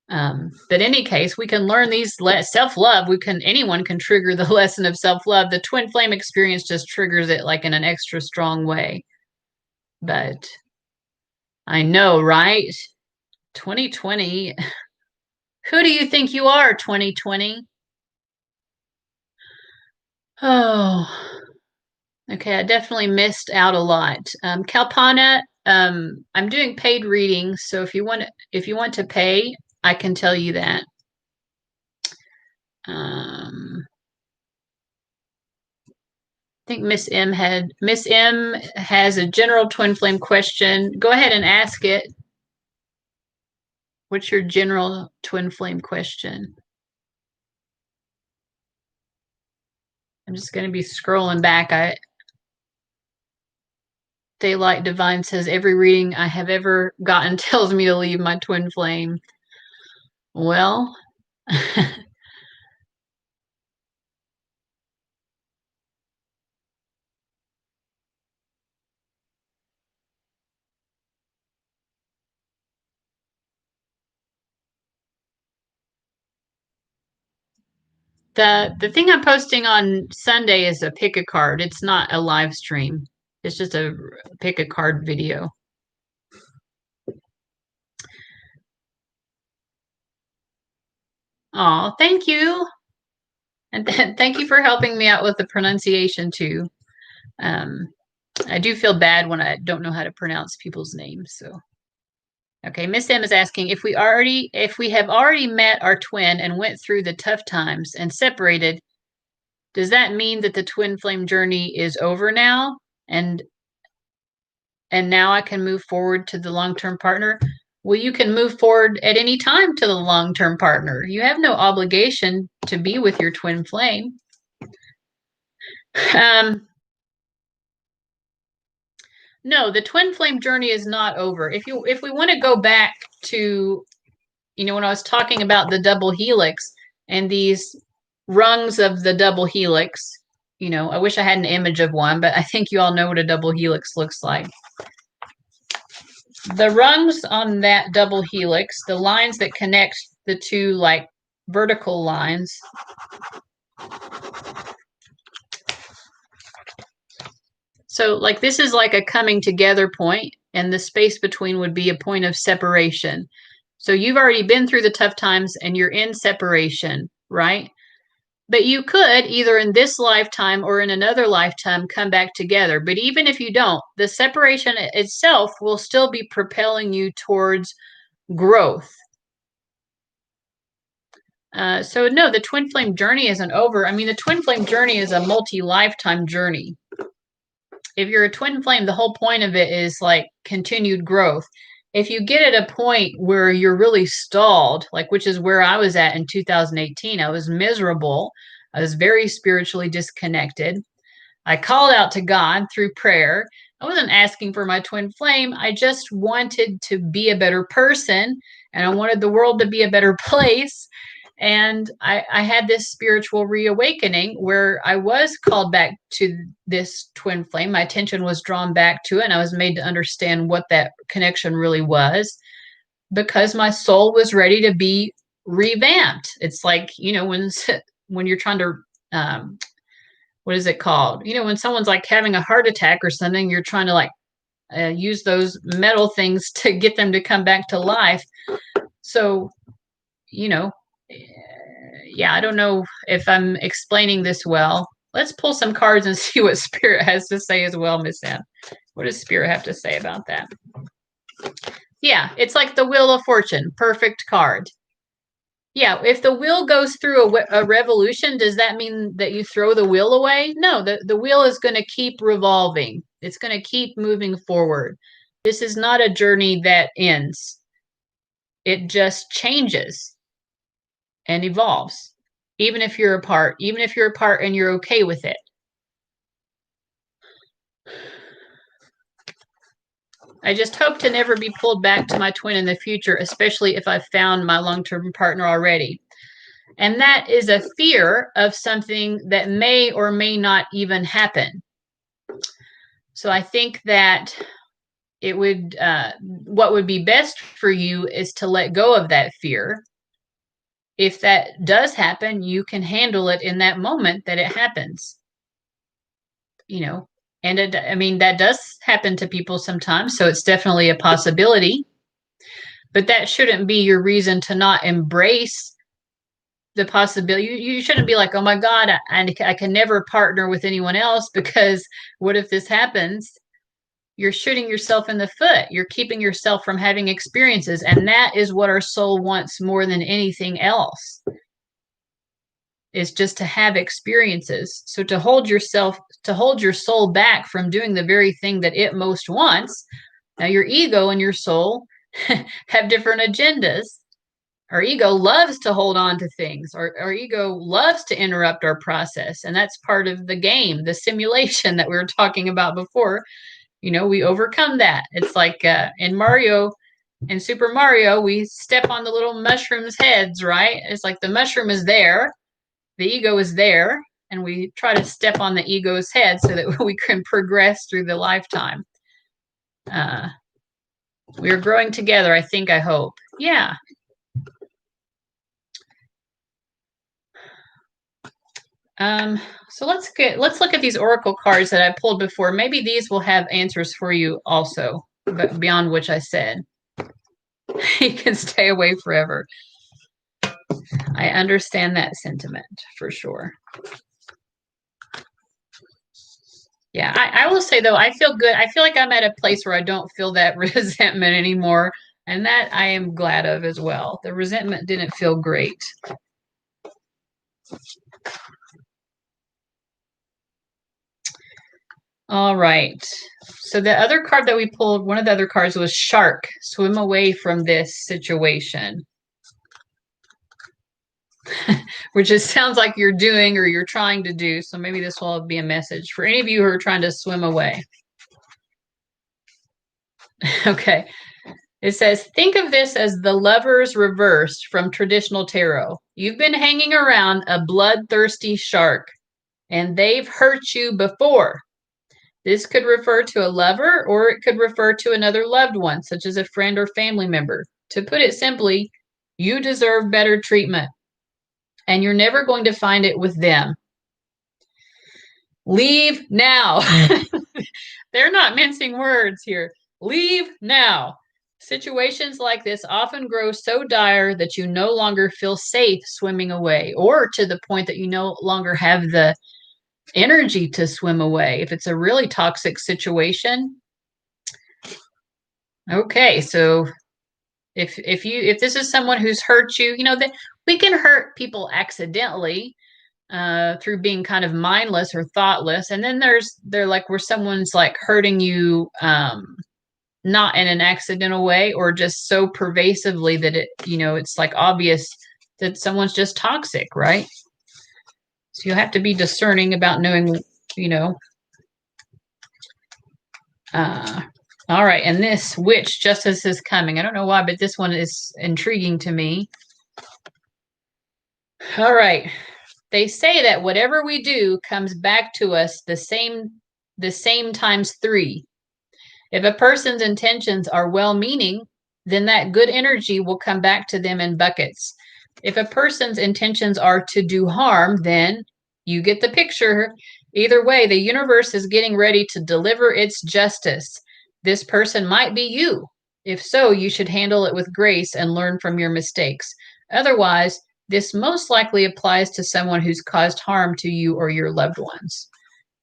in any case, we can learn these self-love. Anyone can trigger the lesson of self-love. The twin flame experience just triggers it like in an extra strong way. But I know, right? 2020. Who do you think you are, 2020? Oh. Okay, I definitely missed out a lot. Kalpana, I'm doing paid readings, so if you want to pay, I can tell you that. I think Miss M has a general twin flame question. Go ahead and ask it. What's your general twin flame question? I'm just going to be scrolling back. Daylight Divine says every reading I have ever gotten tells me to leave my twin flame. Well, the thing I'm posting on Sunday is a pick a card. It's not a live stream. It's just a pick a card video. Oh, thank you. And thank you for helping me out with the pronunciation too. I do feel bad when I don't know how to pronounce people's names. So, okay, Miss M is asking if we have already met our twin and went through the tough times and separated. Does that mean that the twin flame journey is over now, and now I can move forward to the long-term partner? Well, you can move forward at any time to the long-term partner. You have no obligation to be with your twin flame. No, the twin flame journey is not over. If we want to go back to, when I was talking about the double helix and these rungs of the double helix, I wish I had an image of one, but I think you all know what a double helix looks like. The rungs on that double helix, the lines that connect the two like vertical lines, so like this is like a coming together point, and the space between would be a point of separation. So you've already been through the tough times and you're in separation, right? But you could either in this lifetime or in another lifetime come back together. But even if you don't, the separation itself will still be propelling you towards growth. So no, the twin flame journey isn't over. I mean, the twin flame journey is a multi-lifetime journey. If you're a twin flame, the whole point of it is like continued growth. If you get at a point where you're really stalled, like which is where I was at in 2018, I was miserable. I was very spiritually disconnected. I called out to God through prayer. I wasn't asking for my twin flame. I just wanted to be a better person, and I wanted the world to be a better place. And I had this spiritual reawakening where I was called back to this twin flame. My attention was drawn back to it, and I was made to understand what that connection really was because my soul was ready to be revamped. It's like, when you're trying to, what is it called? When someone's like having a heart attack or something, you're trying to like use those metal things to get them to come back to life. So, yeah, I don't know if I'm explaining this well. Let's pull some cards and see what Spirit has to say as well, Miss M. What does Spirit have to say about that? Yeah, it's like the Wheel of Fortune. Perfect card. Yeah, if the wheel goes through a revolution, does that mean that you throw the wheel away? No, the wheel is going to keep revolving. It's going to keep moving forward. This is not a journey that ends. It just changes and evolves, even if you're apart and you're okay with it. I just hope to never be pulled back to my twin in the future, especially if I've found my long-term partner already. And that is a fear of something that may or may not even happen. So I think that it would, what would be best for you is to let go of that fear. If that does happen, you can handle it in that moment that it happens. And that does happen to people sometimes. So it's definitely a possibility. But that shouldn't be your reason to not embrace the possibility. You shouldn't be like, oh my God, I can never partner with anyone else, because what if this happens? You're shooting yourself in the foot. You're keeping yourself from having experiences. And that is what our soul wants more than anything else, is just to have experiences. So to hold your soul back from doing the very thing that it most wants. Now your ego and your soul have different agendas. Our ego loves to hold on to things. Our ego loves to interrupt our process. And that's part of the game, the simulation that we were talking about before. We overcome that. It's like in Super Mario, we step on the little mushrooms' heads, right? It's like the mushroom is there, the ego is there, and we try to step on the ego's head so that we can progress through the lifetime. We are growing together, I hope. Yeah. So let's look at these oracle cards that I pulled before. Maybe these will have answers for you also, but beyond which I said. You can stay away forever. I understand that sentiment for sure. Yeah, I will say though, I feel good. I feel like I'm at a place where I don't feel that resentment anymore. And that I am glad of as well. The resentment didn't feel great. All right. So the other card that we pulled, one of the other cards was Shark. Swim away from this situation. Which it sounds like you're doing or you're trying to do. So maybe this will be a message for any of you who are trying to swim away. Okay. It says, think of this as the Lovers reversed from traditional tarot. You've been hanging around a bloodthirsty shark, and they've hurt you before. This could refer to a lover, or it could refer to another loved one, such as a friend or family member. To put it simply, you deserve better treatment, and you're never going to find it with them. Leave now. They're not mincing words here. Leave now. Situations like this often grow so dire that you no longer feel safe swimming away, or to the point that you no longer have the energy to swim away if it's a really toxic situation. Okay, so if this is someone who's hurt you, that we can hurt people accidentally through being kind of mindless or thoughtless, and then they're like where someone's like hurting you not in an accidental way, or just so pervasively that it's like obvious that someone's just toxic, right? So you have to be discerning about knowing, all right. And this witch justice is coming. I don't know why, but this one is intriguing to me. All right. They say that whatever we do comes back to us the same times 3. If a person's intentions are well-meaning, then that good energy will come back to them in buckets. If a person's intentions are to do harm, then you get the picture. Either way, the universe is getting ready to deliver its justice. This person might be you. If so, you should handle it with grace and learn from your mistakes. Otherwise, this most likely applies to someone who's caused harm to you or your loved ones.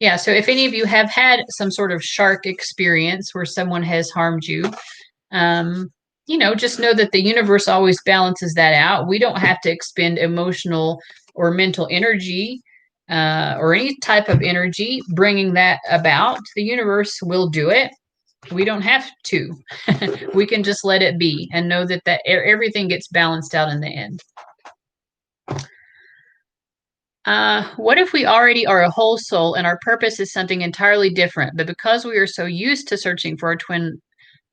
Yeah, so if any of you have had some sort of shark experience where someone has harmed you, just know that the universe always balances that out. We don't have to expend emotional or mental energy or any type of energy bringing that about. The universe will do it. We don't have to. We can just let it be and know that everything gets balanced out in the end. What if we already are a whole soul and our purpose is something entirely different, but because we are so used to searching for our twin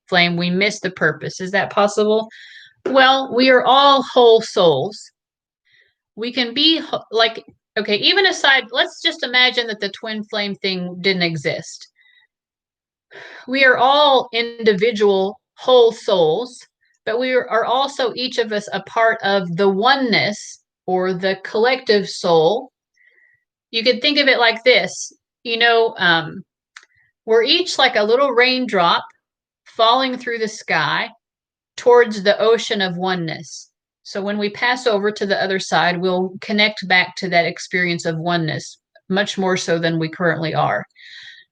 flame, we miss the purpose? Is that possible? Well, we are all whole souls. We can be like, okay, even aside, let's just imagine that the twin flame thing didn't exist. We are all individual whole souls, but we are also each of us a part of the oneness or the collective soul. You could think of it like this, we're each like a little raindrop falling through the sky towards the ocean of oneness. So when we pass over to the other side, we'll connect back to that experience of oneness, much more so than we currently are.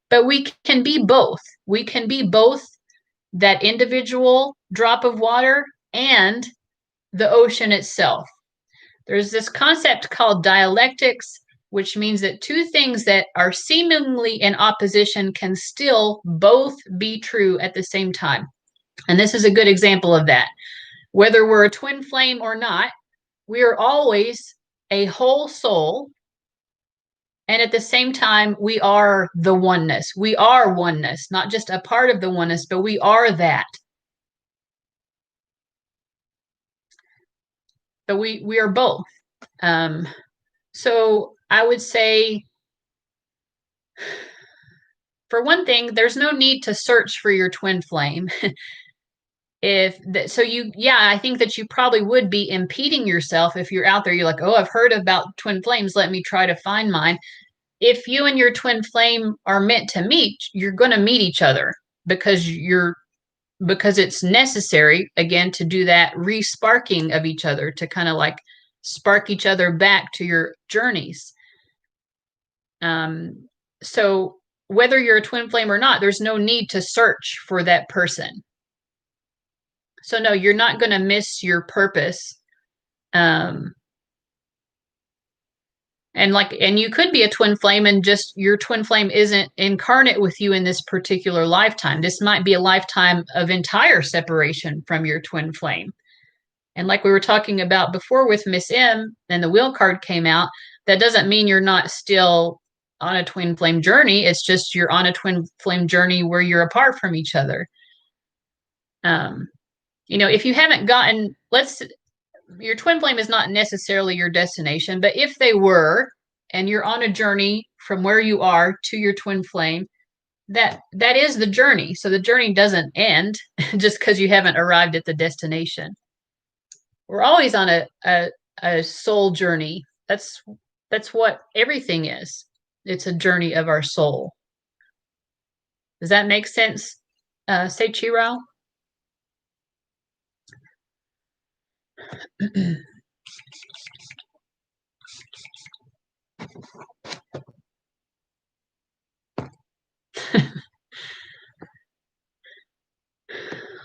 But we can be both. We can be both that individual drop of water and the ocean itself. There's this concept called dialectics, which means that two things that are seemingly in opposition can still both be true at the same time. And this is a good example of that. Whether we're a twin flame or not, we are always a whole soul. And at the same time, we are the oneness. We are oneness, not just a part of the oneness, but we are that. But we are both. So I would say, for one thing, there's no need to search for your twin flame. I think that you probably would be impeding yourself if you're out there. You're like, oh, I've heard about twin flames. Let me try to find mine. If you and your twin flame are meant to meet, you're going to meet each other because it's necessary, again, to do that re-sparking of each other, to kind of like spark each other back to your journeys. So whether you're a twin flame or not, there's no need to search for that person. So no, you're not going to miss your purpose. And you could be a twin flame and just your twin flame isn't incarnate with you in this particular lifetime. This might be a lifetime of entire separation from your twin flame. And like we were talking about before with Miss M, and the wheel card came out, that doesn't mean you're not still on a twin flame journey. It's just you're on a twin flame journey where you're apart from each other. If you haven't gotten, your twin flame is not necessarily your destination, but if they were, and you're on a journey from where you are to your twin flame, that is the journey. So the journey doesn't end just because you haven't arrived at the destination. We're always on a soul journey. That's what everything is. It's a journey of our soul. Does that make sense? Say Chirao.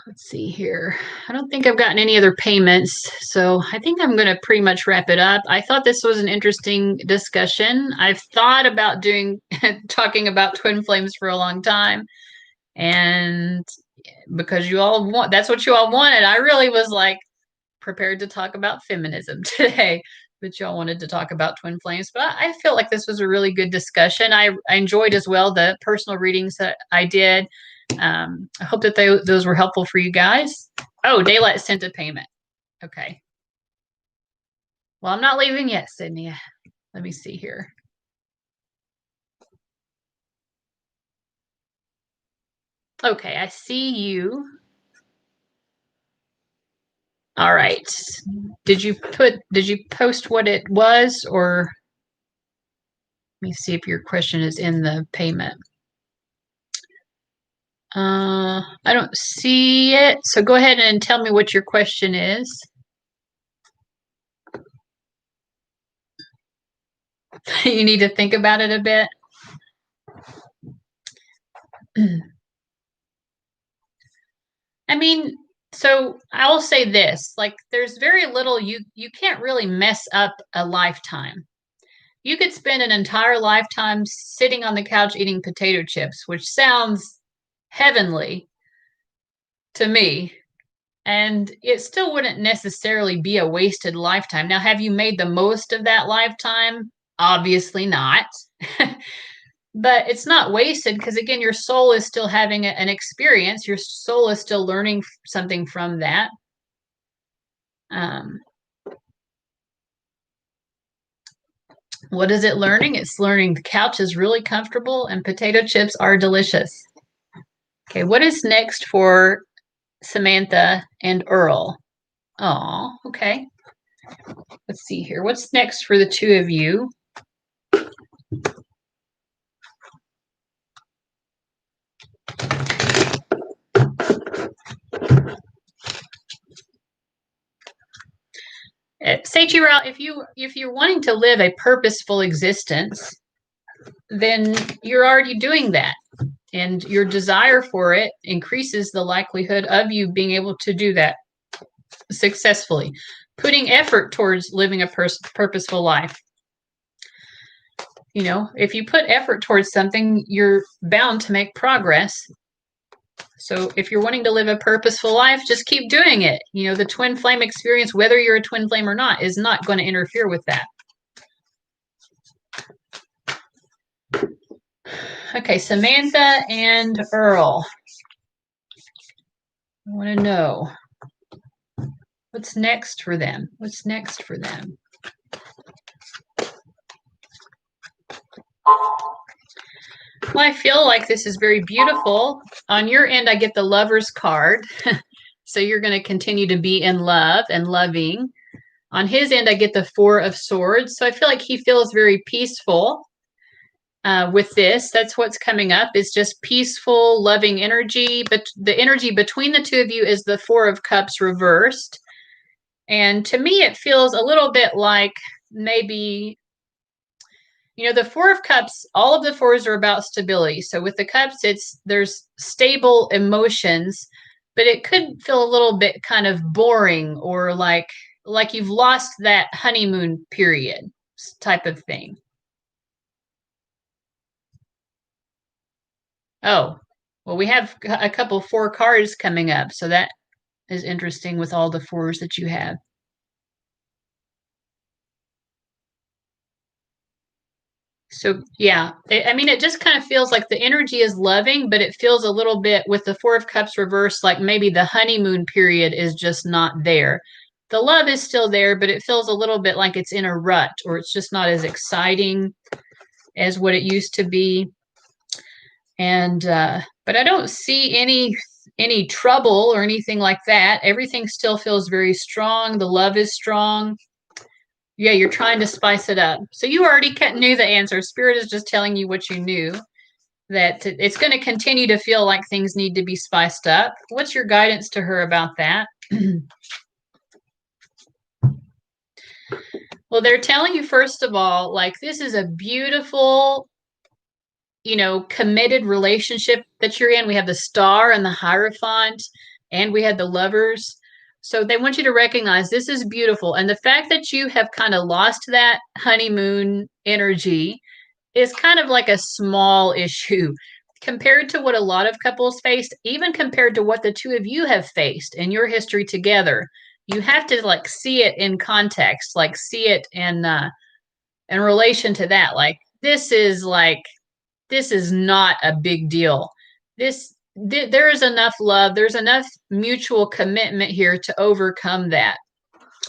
Let's see here. I don't think I've gotten any other payments, so I think I'm going to pretty much wrap it up. I thought this was an interesting discussion. I've thought about talking about twin flames for a long time, and because that's what you all wanted, I really was like prepared to talk about feminism today, but y'all wanted to talk about twin flames. But I feel like this was a really good discussion. I enjoyed as well the personal readings that I did. I hope that those were helpful for you guys. Oh, Daylight sent a payment. Okay. Well, I'm not leaving yet, Sydney. Let me see here. Okay, I see you. All right. Did you post what it was, or let me see if your question is in the payment. I don't see it. So go ahead and tell me what your question is. You need to think about it a bit. I mean, so I will say this, like there's very little you can't really mess up a lifetime. You could spend an entire lifetime sitting on the couch eating potato chips, which sounds heavenly to me, and it still wouldn't necessarily be a wasted lifetime. Now, have you made the most of that lifetime? Obviously not. But it's not wasted because, again, your soul is still having an experience. Your soul is still learning something from that. What is it learning? It's learning the couch is really comfortable and potato chips are delicious. Okay, what is next for Samantha and Earl? Oh, okay. Let's see here. What's next for the two of you? Seiichiro, if you're wanting to live a purposeful existence, then you're already doing that. And your desire for it increases the likelihood of you being able to do that successfully. Putting effort towards living a purposeful life. You know, if you put effort towards something, you're bound to make progress. So if you're wanting to live a purposeful life, just keep doing it. You know, the twin flame experience, whether you're a twin flame or not, is not going to interfere with that. Okay, Samantha and Earl. I want to know what's next for them. What's next for them? Well, I feel like this is very beautiful. On your end, I get the Lover's card. So you're going to continue to be in love and loving. On his end, I get the Four of Swords. So I feel like he feels very peaceful with this. That's what's coming up, is just peaceful, loving energy. But the energy between the two of you is the Four of Cups reversed. And to me, it feels a little bit like maybe, you know, the Four of Cups, all of the fours are about stability. So with the cups, there's stable emotions, but it could feel a little bit kind of boring, or like you've lost that honeymoon period type of thing. Oh, well, we have a couple four cards coming up, so that is interesting with all the fours that you have. So yeah, I mean, it just kind of feels like the energy is loving, but it feels a little bit with the Four of Cups reversed, like maybe the honeymoon period is just not there. The love is still there, but it feels a little bit like it's in a rut, or it's just not as exciting as what it used to be. And but I don't see any trouble or anything like that. Everything still feels very strong. The love is strong. Yeah, you're trying to spice it up. So you already knew the answer. Spirit is just telling you what you knew, that it's going to continue to feel like things need to be spiced up. What's your guidance to her about that? Well, they're telling you, first of all, like, this is a beautiful, you know, committed relationship that you're in. We have the Star and the Hierophant, and we had the Lovers. So they want you to recognize this is beautiful. And the fact that you have kind of lost that honeymoon energy is kind of like a small issue compared to what a lot of couples faced, even compared to what the two of you have faced in your history together. You have to like see it in context, like see it in relation to that. This is not a big deal. There is enough love, there's enough mutual commitment here to overcome that.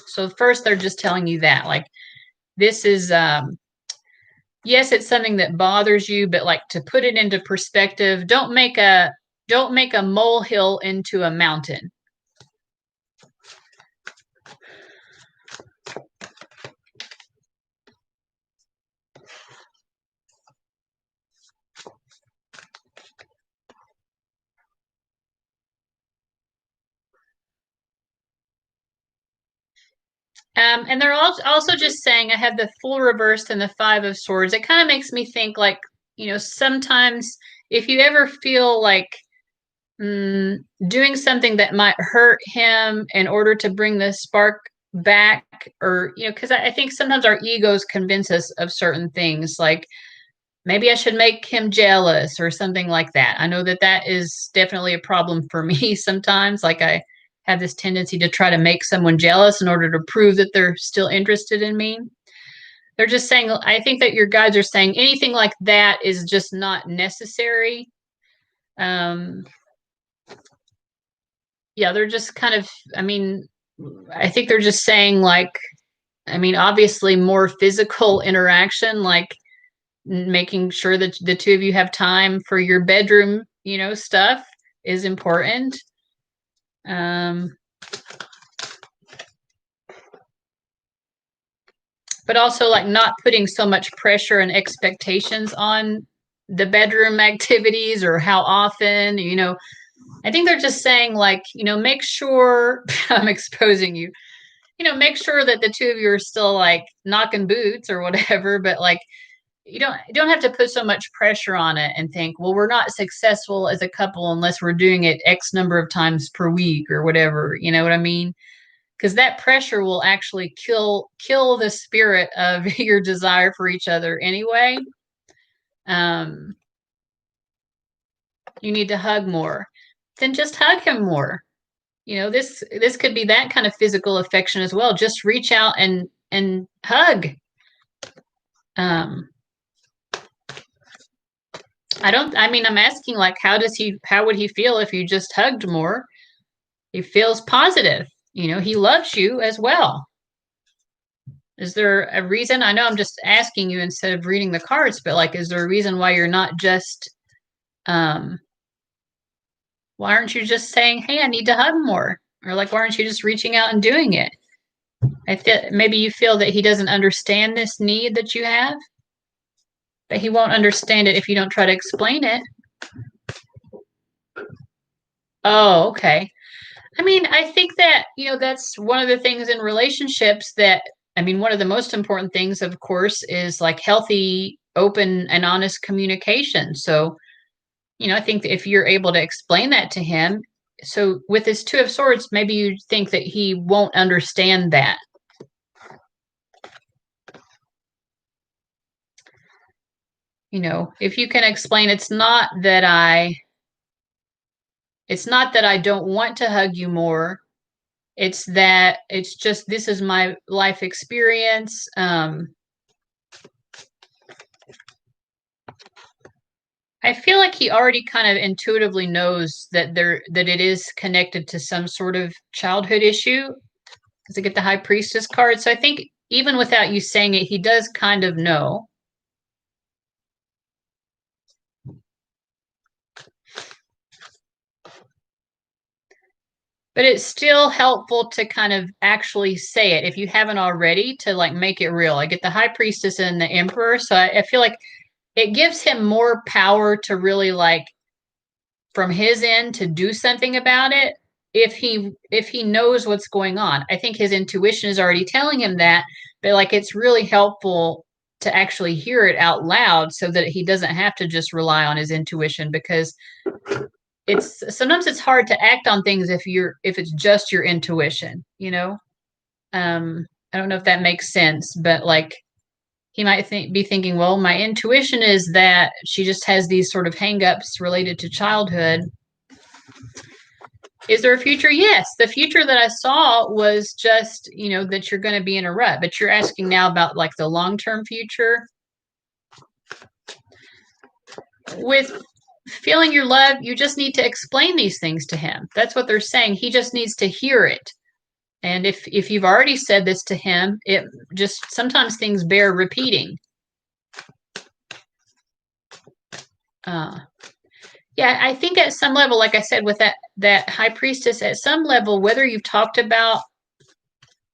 So first they're just telling you that, like, this is yes, it's something that bothers you, but like, to put it into perspective, don't make a molehill into a mountain. And they're also just saying, I have the Fool reversed and the Five of Swords. It kind of makes me think, like, you know, sometimes if you ever feel like doing something that might hurt him in order to bring the spark back, or, you know, because I think sometimes our egos convince us of certain things, like maybe I should make him jealous or something like that. I know that that is definitely a problem for me sometimes. Like, I have this tendency to try to make someone jealous in order to prove that they're still interested in me. They're just saying, I think that your guides are saying anything like that is just not necessary. Yeah, they're just kind of, I mean, I think they're just saying, like, I mean, obviously more physical interaction, like making sure that the two of you have time for your bedroom, you know, stuff is important. But also, like, not putting so much pressure and expectations on the bedroom activities or how often, you know. I think they're just saying, like, you know, make sure I'm exposing you. make sure that the two of you are still like knocking boots or whatever, but like you don't have to put so much pressure on it and think, well, we're not successful as a couple unless we're doing it X number of times per week or whatever. You know what I mean? Because that pressure will actually kill the spirit of your desire for each other anyway. You need to hug more. Then just hug him more. This could be that kind of physical affection as well. Just reach out and hug. Um, I'm asking, like, how would he feel if you just hugged more? He feels positive. He loves you as well. Is there a reason? I know I'm just asking you instead of reading the cards, but like, is there a reason why you're not just, why aren't you just saying, hey, I need to hug more? Or like, why aren't you just reaching out and doing it? Maybe you feel that he doesn't understand this need that you have, but he won't understand it if you don't try to explain it. Oh, okay. I think that, that's one of the things in relationships that, one of the most important things, of course, is like healthy, open, and honest communication. So, I think that if you're able to explain that to him, so with this Two of Swords, maybe you think that he won't understand that. If you can explain, it's not that I don't want to hug you more. It's just, this is my life experience. I feel like he already kind of intuitively knows that it is connected to some sort of childhood issue, because I get the High Priestess card. So I think even without you saying it, he does kind of know. But it's still helpful to kind of actually say it if you haven't already, to like make it real. I get the High Priestess and the Emperor, so I feel like it gives him more power to really, like, from his end, to do something about it if he knows what's going on. I think his intuition is already telling him that, but like, it's really helpful to actually hear it out loud so that he doesn't have to just rely on his intuition, because sometimes it's hard to act on things if it's just your intuition. I don't know if that makes sense, but like, he might be thinking, well, my intuition is that she just has these sort of hangups related to childhood. Is there a future? Yes. The future that I saw was just, that you're going to be in a rut, but you're asking now about like the long-term future. With feeling your love, you just need to explain these things to him. That's what they're saying. He just needs to hear it. And if you've already said this to him, it just, sometimes things bear repeating. Yeah, I think at some level, like I said, with that High Priestess, at some level, whether you've talked about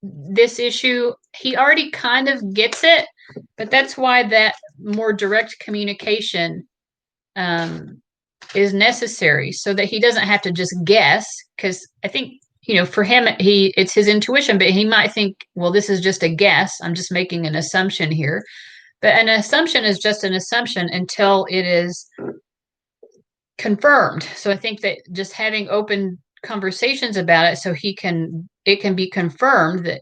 this issue, he already kind of gets it, but that's why that more direct communication is necessary, so that he doesn't have to just guess. Because I think, for him, it's his intuition, but he might think, well, this is just a guess. I'm just making an assumption here. But an assumption is just an assumption until it is confirmed. So I think that just having open conversations about it, so it can be confirmed that,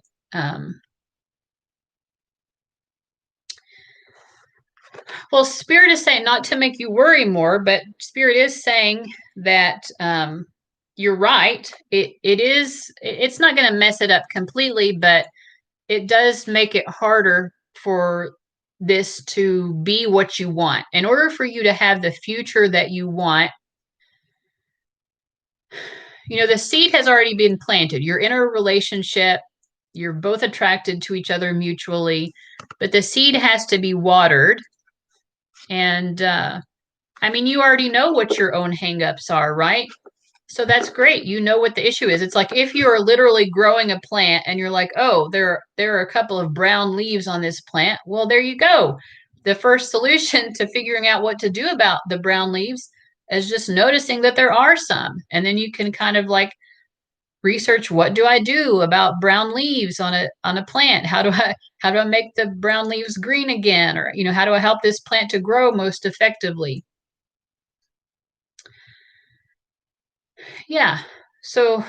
well, Spirit is saying not to make you worry more, but Spirit is saying that, you're right. It's not going to mess it up completely, but it does make it harder for this to be what you want. In order for you to have the future that you want, the seed has already been planted. You're in a relationship. You're both attracted to each other mutually, but the seed has to be watered. And, you already know what your own hangups are, right? So that's great. You know what the issue is. It's like if you are literally growing a plant and you're like, oh, there are a couple of brown leaves on this plant. Well, there you go. The first solution to figuring out what to do about the brown leaves is just noticing that there are some. And then you can kind of like research, what do I do about brown leaves on a plant? How do I make the brown leaves green again? Or, how do I help this plant to grow most effectively? Yeah. So,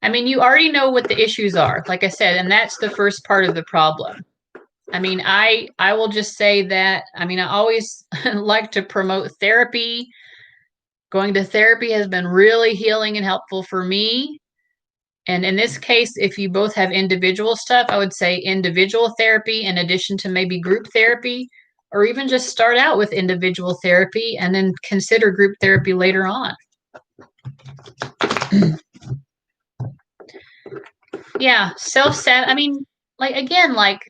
I mean, you already know what the issues are, like I said, and that's the first part of the problem. I mean, I will just say that, I mean, I always like to promote therapy. Going to therapy has been really healing and helpful for me. And in this case, if you both have individual stuff, I would say individual therapy in addition to maybe group therapy, or even just start out with individual therapy and then consider group therapy later on. Yeah, I mean, like, again, like,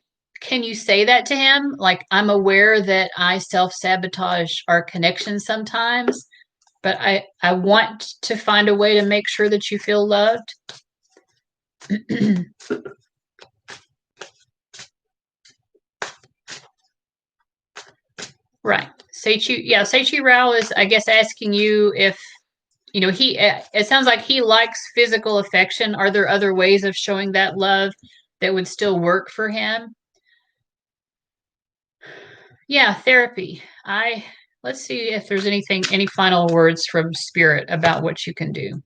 can you say that to him? Like, I'm aware that I self-sabotage our connection sometimes, but I want to find a way to make sure that you feel loved. Right. Seichi Rao is, I guess, asking you if, it sounds like he likes physical affection. Are there other ways of showing that love that would still work for him? Yeah, therapy. Let's see if there's any final words from Spirit about what you can do.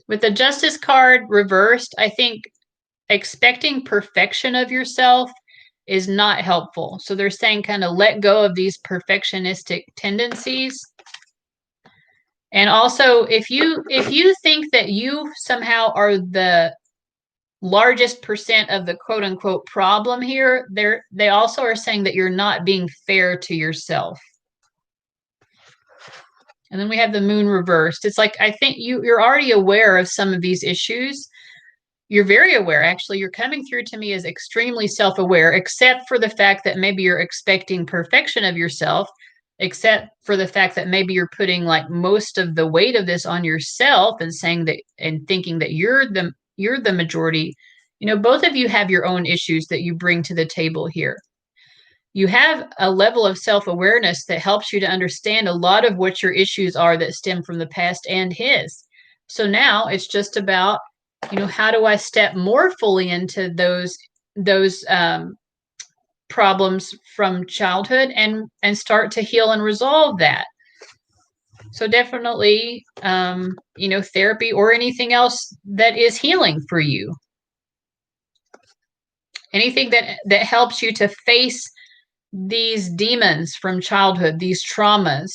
With the Justice card reversed, I think expecting perfection of yourself is not helpful. So they're saying kind of let go of these perfectionistic tendencies. And also, if you think that you somehow are the largest percent of the quote unquote problem here, they also are saying that you're not being fair to yourself. And then we have the moon reversed. It's like, I think you're already aware of some of these issues. You're very aware, actually. You're coming through to me as extremely self-aware, except for the fact that maybe you're expecting perfection of yourself, except for the fact that maybe you're putting like most of the weight of this on yourself and saying that and thinking that you're the majority. Both of you have your own issues that you bring to the table here. You have a level of self-awareness that helps you to understand a lot of what your issues are that stem from the past and his. So now it's just about, how do I step more fully into those problems from childhood and start to heal and resolve that. So definitely, therapy or anything else that is healing for you. Anything that helps you to face these demons from childhood, these traumas,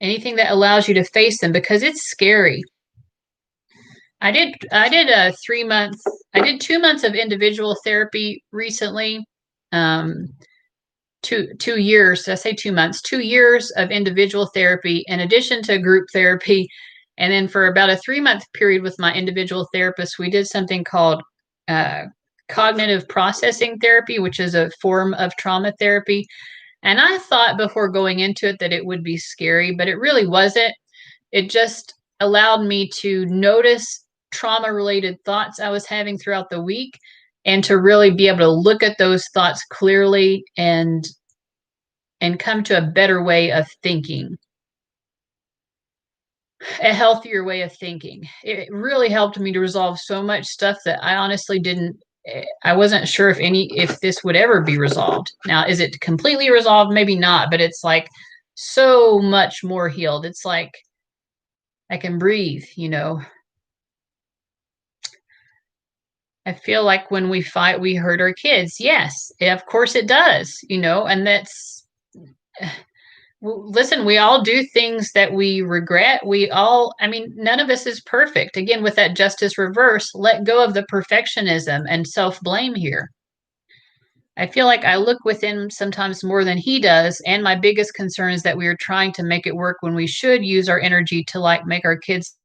anything that allows you to face them, because it's scary. I did 2 months of individual therapy recently. 2 years, I say 2 months, 2 years of individual therapy in addition to group therapy. And then for about a 3-month period with my individual therapist, we did something called cognitive processing therapy, which is a form of trauma therapy. And I thought before going into it that it would be scary, but it really wasn't. It just allowed me to notice trauma-related thoughts I was having throughout the week and to really be able to look at those thoughts clearly and come to a better way of thinking, a healthier way of thinking. It really helped me to resolve so much stuff that I honestly I wasn't sure if this would ever be resolved. Now, is it completely resolved? Maybe not, but it's like so much more healed. It's like I can breathe, I feel like when we fight, we hurt our kids. Yes, of course it does, and that's, listen, we all do things that we regret. None of us is perfect. Again, with that justice reverse, let go of the perfectionism and self-blame here. I feel like I look within sometimes more than he does. And my biggest concern is that we are trying to make it work when we should use our energy to like make our kids,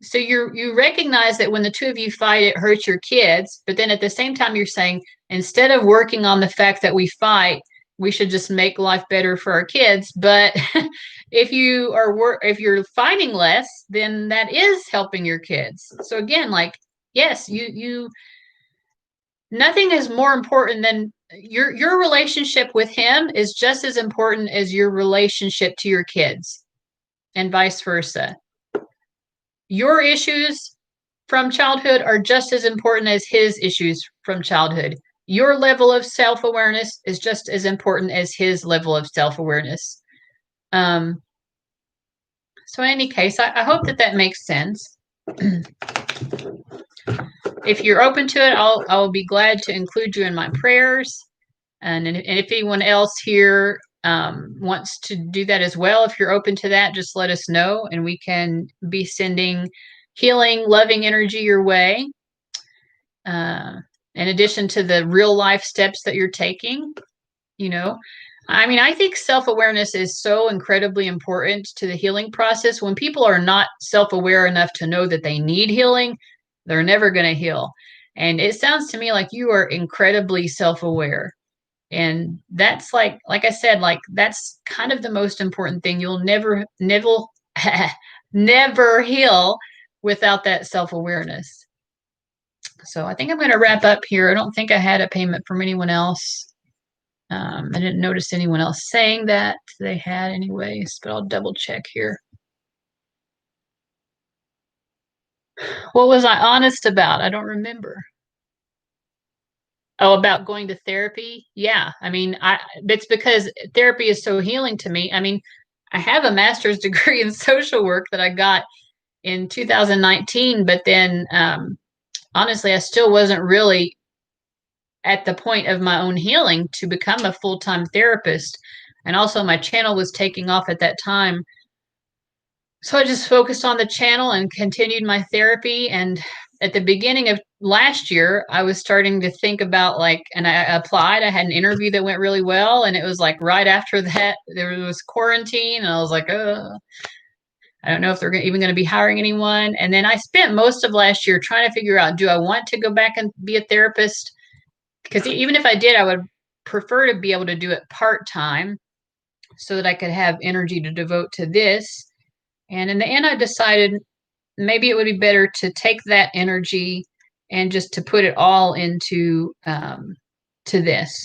so you recognize that when the two of you fight, it hurts your kids. But then at the same time, you're saying, instead of working on the fact that we fight, we should just make life better for our kids. But if you're fighting less, then that is helping your kids. So again, like, yes, nothing is more important your relationship with him is just as important as your relationship to your kids, and vice versa. Your issues from childhood are just as important as his issues from childhood. Your level of self-awareness is just as important as his level of self-awareness. So in any case, I hope that makes sense. If you're open to it, I'll be glad to include you in my prayers. And if anyone else here wants to do that as well, if you're open to that, just let us know, and we can be sending healing, loving energy your way. In addition to the real life steps that you're taking, I think self-awareness is so incredibly important to the healing process. When people are not self-aware enough to know that they need healing, they're never going to heal. And it sounds to me like you are incredibly self-aware. And that's like I said, that's kind of the most important thing. You'll never never heal without that self-awareness. So I think I'm going to wrap up here. I don't think I had a payment from anyone else. I didn't notice anyone else saying that they had anyways, but I'll double check here. What was I honest about? I don't remember. Oh, about going to therapy? Yeah. It's because therapy is so healing to me. I have a master's degree in social work that I got in 2019, but then honestly, I still wasn't really at the point of my own healing to become a full-time therapist. And also my channel was taking off at that time. So I just focused on the channel and continued my therapy. And at the beginning of last year, I was starting to think about and I applied. I had an interview that went really well. And it was right after that, there was quarantine. And I was like, I don't know if they're even going to be hiring anyone. And then I spent most of last year trying to figure out, do I want to go back and be a therapist? Because even if I did, I would prefer to be able to do it part-time so that I could have energy to devote to this. And in the end, I decided maybe it would be better to take that energy and just to put it all into to this.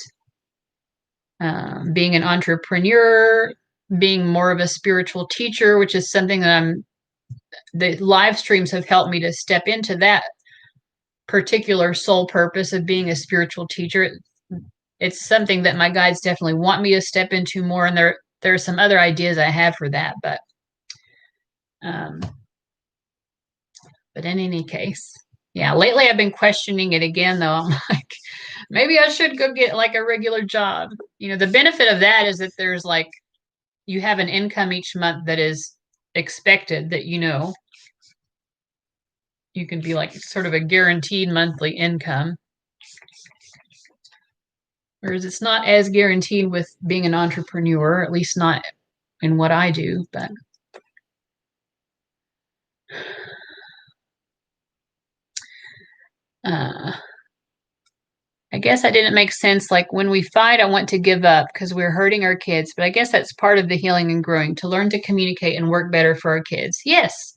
Being an entrepreneur, being more of a spiritual teacher, which is something that the live streams have helped me to step into that particular sole purpose of being a spiritual teacher. It's something that my guides definitely want me to step into more, and there are some other ideas I have for that, but in any case, yeah, lately I've been questioning it again, though. I'm like, maybe I should go get a regular job. The benefit of that is that there's you have an income each month that is expected, that you can be sort of a guaranteed monthly income. Whereas it's not as guaranteed with being an entrepreneur, at least not in what I do, but I guess I didn't make sense. When we fight, I want to give up because we're hurting our kids. But I guess that's part of the healing and growing, to learn to communicate and work better for our kids. Yes.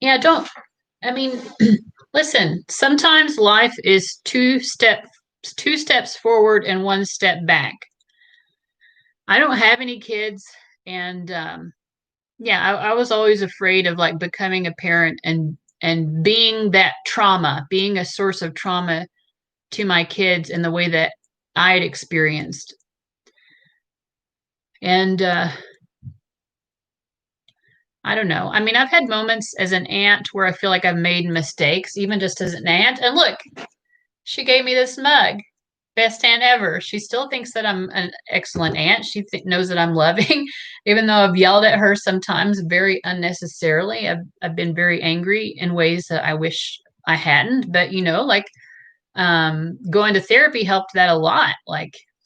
Yeah, listen, sometimes life is two steps forward and one step back. I don't have any kids. And I was always afraid of becoming a parent and being that trauma, being a source of trauma to my kids in the way that I had experienced. And I don't know. I've had moments as an aunt where I feel like I've made mistakes, even just as an aunt. And look, she gave me this mug. Best aunt ever. She still thinks that I'm an excellent aunt. She knows that I'm loving, even though I've yelled at her sometimes very unnecessarily. I've been very angry in ways that I wish I hadn't. But going to therapy helped that a lot.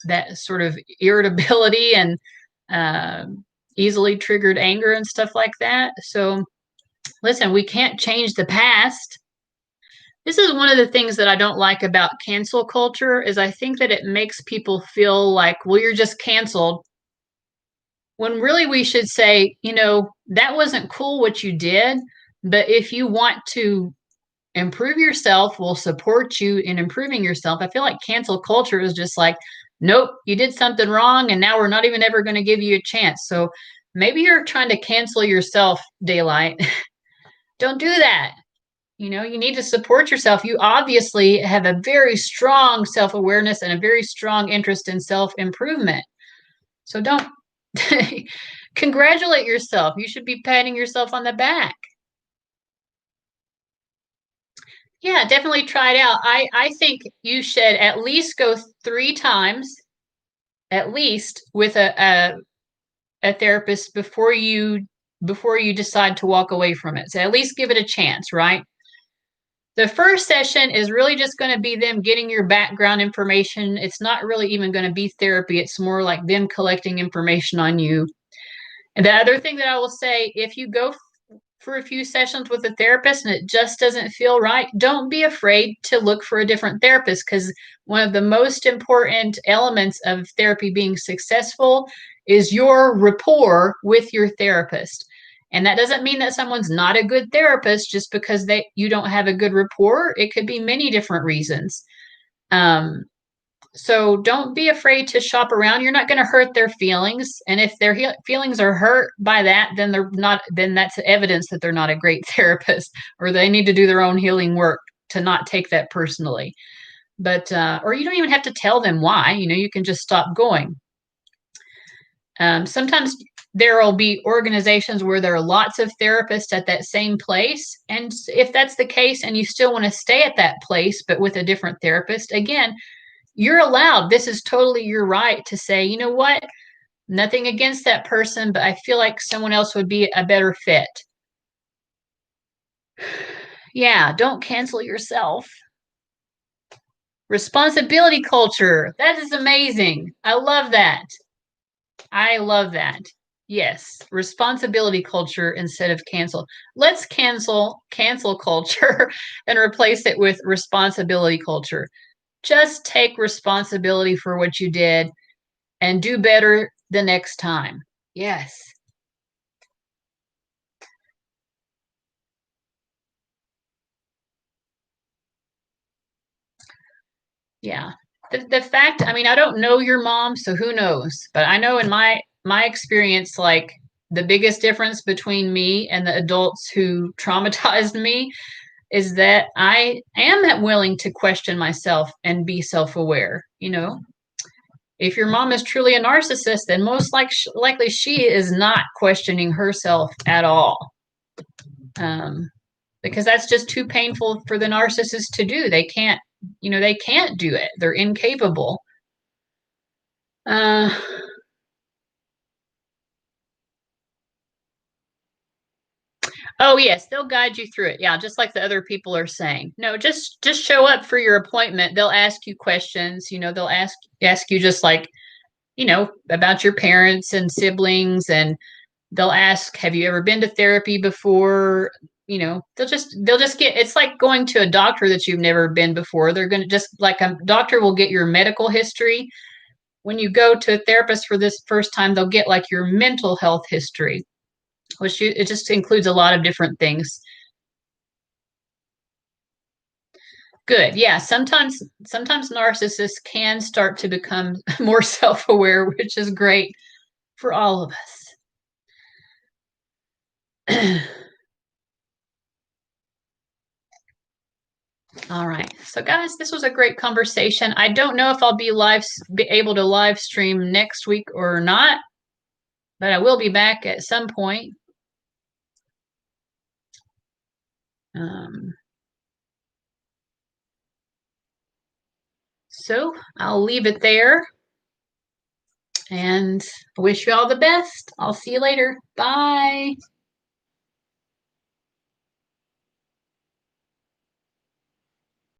That sort of irritability and easily triggered anger and stuff like that. So, listen, we can't change the past. This is one of the things that I don't like about cancel culture, is I think that it makes people feel like, well, you're just canceled. When really we should say, that wasn't cool what you did, but if you want to Improve yourself will support you in improving yourself. I feel like cancel culture is just like, nope, you did something wrong, and now we're not even ever going to give you a chance. So maybe you're trying to cancel yourself, Daylight. Don't do that. You need to support yourself. You obviously have a very strong self awareness and a very strong interest in self improvement. So don't congratulate yourself. You should be patting yourself on the back. Yeah, definitely try it out. I think you should at least go 3 times, at least, with a therapist before you decide to walk away from it. So at least give it a chance, right? The first session is really just going to be them getting your background information. It's not really even going to be therapy. It's more like them collecting information on you. And the other thing that I will say, if you go for a few sessions with a therapist and it just doesn't feel right, don't be afraid to look for a different therapist, because one of the most important elements of therapy being successful is your rapport with your therapist. And that doesn't mean that someone's not a good therapist just because you don't have a good rapport. It could be many different reasons. Um, so don't be afraid to shop around. You're not going to hurt their feelings. And if their feelings are hurt by that, then that's evidence that they're not a great therapist, or they need to do their own healing work to not take that personally. But, or you don't even have to tell them why, you can just stop going. Sometimes there will be organizations where there are lots of therapists at that same place. And if that's the case and you still want to stay at that place, but with a different therapist, again, you're allowed. This is totally your right to say, you know what? Nothing against that person, but I feel like someone else would be a better fit. Yeah, don't cancel yourself. Responsibility culture. That is amazing. I love that. I love that. Yes, responsibility culture instead of cancel. Let's cancel culture and replace it with responsibility culture. Just take responsibility for what you did and do better the next time. Yes. Yeah. The fact, I mean, I don't know your mom, so who knows? But I know in my experience, like, the biggest difference between me and the adults who traumatized me is that I am willing to question myself and be self-aware. If your mom is truly a narcissist, then most likely she is not questioning herself at all. Because that's just too painful for the narcissist to do. They can't do it. They're incapable. Uh, oh yes, they'll guide you through it. Yeah, just like the other people are saying. No, just show up for your appointment. They'll ask you questions. They'll ask you just like, about your parents and siblings, and they'll ask, have you ever been to therapy before? They'll just get, it's like going to a doctor that you've never been before. They're going to just, like, a doctor will get your medical history. When you go to a therapist for this first time, they'll get like your mental health history, which it just includes a lot of different things. Good. Yeah. Sometimes narcissists can start to become more self-aware, which is great for all of us. All right. So guys, this was a great conversation. I don't know if I'll be able to live stream next week or not, but I will be back at some point. Um, so I'll leave it there and wish you all the best. I'll see you later. Bye.